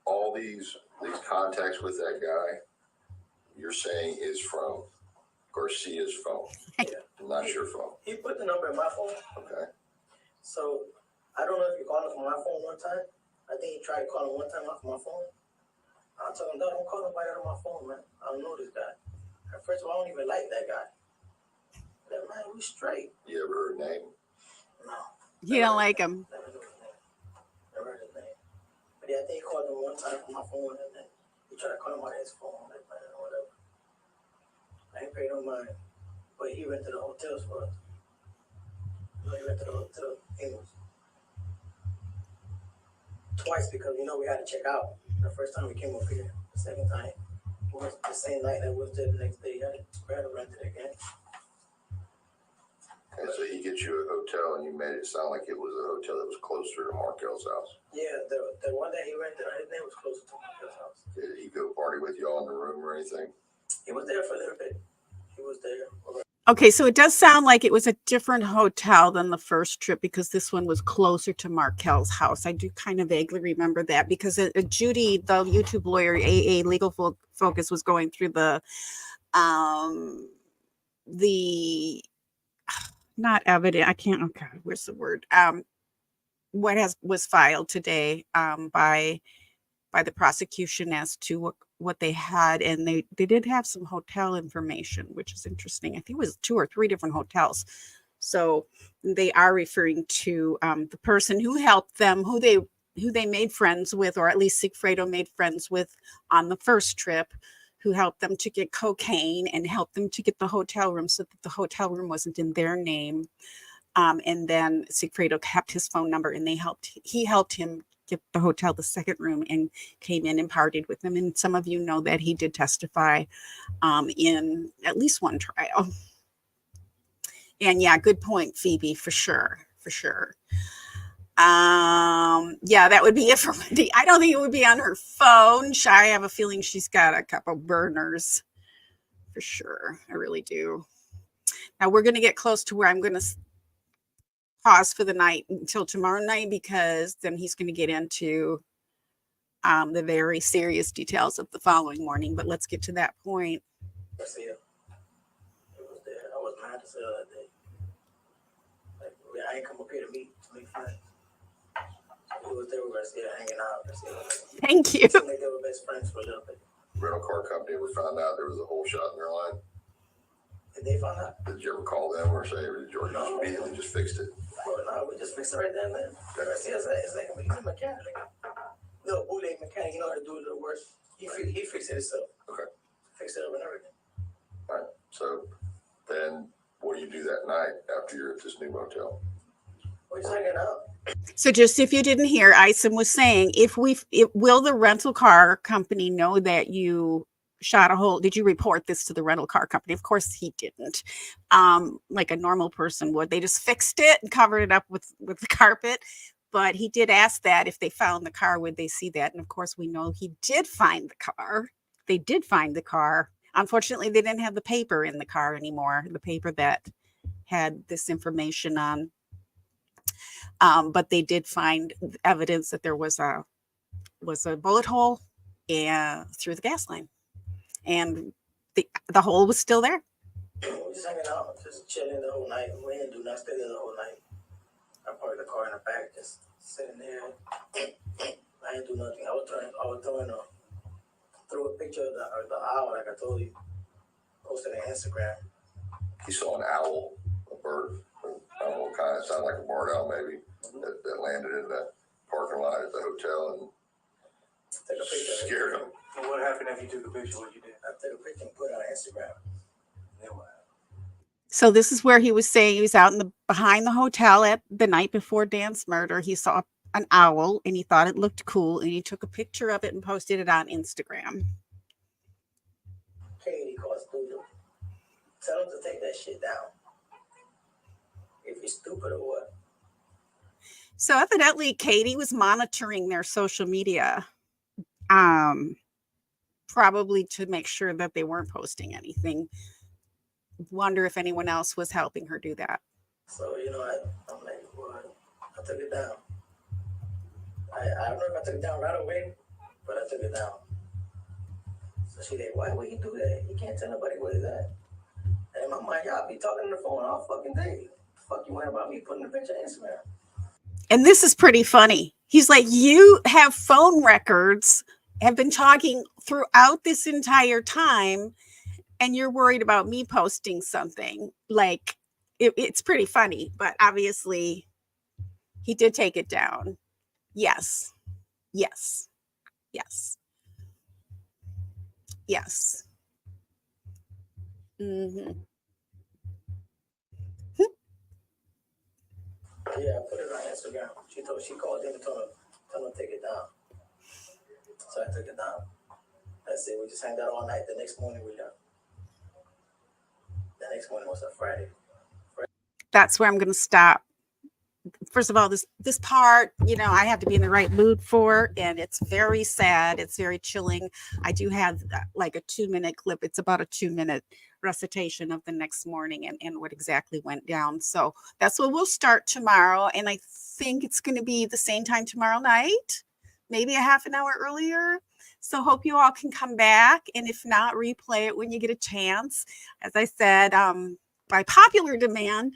Speaker 2: all these contacts with that guy, you're saying is from Garcia's phone,
Speaker 3: Yeah.
Speaker 2: not your phone.
Speaker 3: He put the number in my phone.
Speaker 2: Okay.
Speaker 3: So I don't know if he called him from my phone one time. I think he tried to call him one time off my phone. I told him, no, don't call nobody out of my phone, man. I don't know this guy. And first of all, I don't even like that guy. That man, we straight.
Speaker 2: You ever heard name?
Speaker 3: No.
Speaker 1: You don't like him.
Speaker 3: Never knew his name. Never heard his name. But yeah, I think he called him one time from my phone, and then he tried to call him out of his phone, like, man, or whatever. I ain't paying no mind. But he rented the hotels for us. You know, he rented the hotel. It was twice because, you know, we had to check out. The first time we came up here, the second time was the same night that we was there the next day. We had to rent it again.
Speaker 2: And so he gets you a hotel, and you made it sound like it was a hotel that was closer to Markel's house.
Speaker 3: Yeah, the one that he rented, his name was closer to my house.
Speaker 2: Did he go party with you all in the room or anything?
Speaker 3: He was there for a little bit. He was there.
Speaker 1: Okay, so it does sound like it was a different hotel than the first trip because this one was closer to Markel's house. I do kind of vaguely remember that because Judy, the YouTube lawyer, AA Legal Focus, was going through the not evident. I can't. Okay, where's the word? What was filed today by the prosecution as to what they had, and they did have some hotel information, which is interesting. I think it was 2 or 3 different hotels. So they are referring to the person who helped them, who they made friends with, or at least Sigfredo made friends with on the first trip, who helped them to get cocaine and helped them to get the hotel room so that the hotel room wasn't in their name. And then Sigfredo kept his phone number, and he helped him get the hotel, the second room, and came in and partied with them. And some of you know that he did testify in at least one trial. And yeah, good point, Phoebe, for sure. Yeah, that would be it for Wendy. I don't think it would be on her phone. I have a feeling she's got a couple burners for sure. I really do. Now we're going to get close to where I'm going to pause for the night until tomorrow night, because then he's going to get into the very serious details of the following morning. But let's get to that point.
Speaker 3: Garcia. He was there. I was mad to say that day. Like, I ain't come up here to make friends. He was there with Garcia hanging out. Garcia.
Speaker 1: Thank you.
Speaker 3: It seemed like they were best friends for a little bit.
Speaker 2: Rental car company ever found out there was a hole shot in their line?
Speaker 3: Did they find out?
Speaker 2: Did you ever call them or say, Georgia immediately just fixed it?
Speaker 3: Well, no, we just fixed it right there and then. Garcia's like, he's a mechanic. Little bootleg mechanic, you know how to do a little work. He fixed it himself.
Speaker 2: Okay.
Speaker 3: Fixed it up and everything.
Speaker 2: All right. So then what do you do that night after you're at this new motel?
Speaker 3: We're just hanging out.
Speaker 1: So just if you didn't hear, Isom was saying, will the rental car company know that you shot a hole? Did you report this to the rental car company? Of course he didn't. Like a normal person would. They just fixed it and covered it up with the carpet. But he did ask that if they found the car, would they see that? And of course we know he did find the car. They did find the car. Unfortunately, they didn't have the paper in the car anymore, the paper that had this information on. But they did find evidence that there was a bullet hole through the gas line, and the hole was still there.
Speaker 3: We're just hanging out, just chilling the whole night. We didn't do nothing, stay there the whole night. I parked the car in the back, just sitting there. I I didn't do nothing. I was throw a picture of the owl, like I told you, posted on Instagram.
Speaker 2: He saw an owl, a bird, I don't know what kind, it sounded like a barn owl maybe, that landed in the parking lot at the hotel and
Speaker 3: Take a picture.
Speaker 2: scared him.
Speaker 4: And what happened after you took a picture? What you did?
Speaker 3: I took a picture and put it on Instagram.
Speaker 4: Then what happened?
Speaker 1: So this is where he was saying he was out in the behind the hotel at the night before Dan's murder. He saw an owl and he thought it looked cool and he took a picture of it and posted it on Instagram.
Speaker 3: Katie calls Doodle. Tell him to take that shit down. If he's stupid or what.
Speaker 1: So evidently Katie was monitoring their social media, probably to make sure that they weren't posting anything. Wonder if anyone else was helping her do that.
Speaker 3: So, you know, I'm like, well, I took it down. I don't know if I took it down right away, but I took it down. So she like, why would he do that? He can't tell nobody what is that. And in my mind, y'all be talking on the phone all fucking day. Fuck you worrying about me putting a picture on Instagram.
Speaker 1: And this is pretty funny. He's like, you have phone records, have been talking throughout this entire time, and you're worried about me posting something. Like, it's pretty funny, but obviously he did take it down. Yes. Yes. Yes. Yes. Mm-hmm.
Speaker 3: Yeah, I put it on Instagram. She called him and told him to take it down. So I took it down. That's it. We just hanged out all night. The next morning we left. The next morning was a Friday.
Speaker 1: That's where I'm going to stop. First of all, this part, you know, I have to be in the right mood for, and it's very sad. It's very chilling. I do have like a 2-minute clip. It's about a 2-minute recitation of the next morning and what exactly went down. So that's what we'll start tomorrow. And I think it's going to be the same time tomorrow night, maybe a half an hour earlier. So hope you all can come back. And if not, replay it when you get a chance. As I said, by popular demand,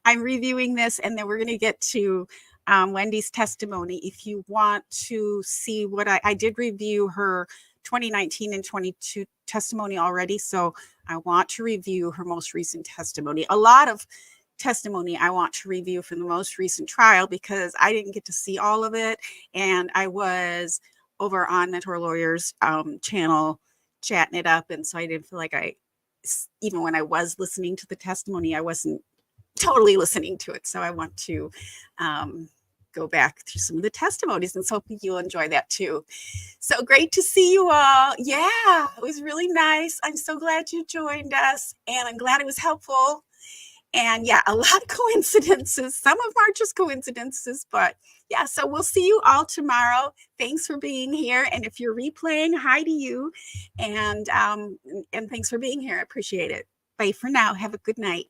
Speaker 1: I'm reviewing this, and then we're going to get to Wendy's testimony. If you want to see what I did review her 2019 and 22 testimony already, so I want to review her most recent testimony. A lot of testimony I want to review from the most recent trial because I didn't get to see all of it, and I was over on Mentor Lawyer's channel chatting it up, and so I didn't feel like even when I was listening to the testimony, I wasn't totally listening to it. So I want to go back through some of the testimonies, and so hope you'll enjoy that too. So great to see you all. Yeah, it was really nice. I'm so glad you joined us, and I'm glad it was helpful. And yeah, a lot of coincidences. Some of them are just coincidences, but yeah, so we'll see you all tomorrow. Thanks for being here. And if you're replaying, hi to you. And thanks for being here. I appreciate it. Bye for now. Have a good night.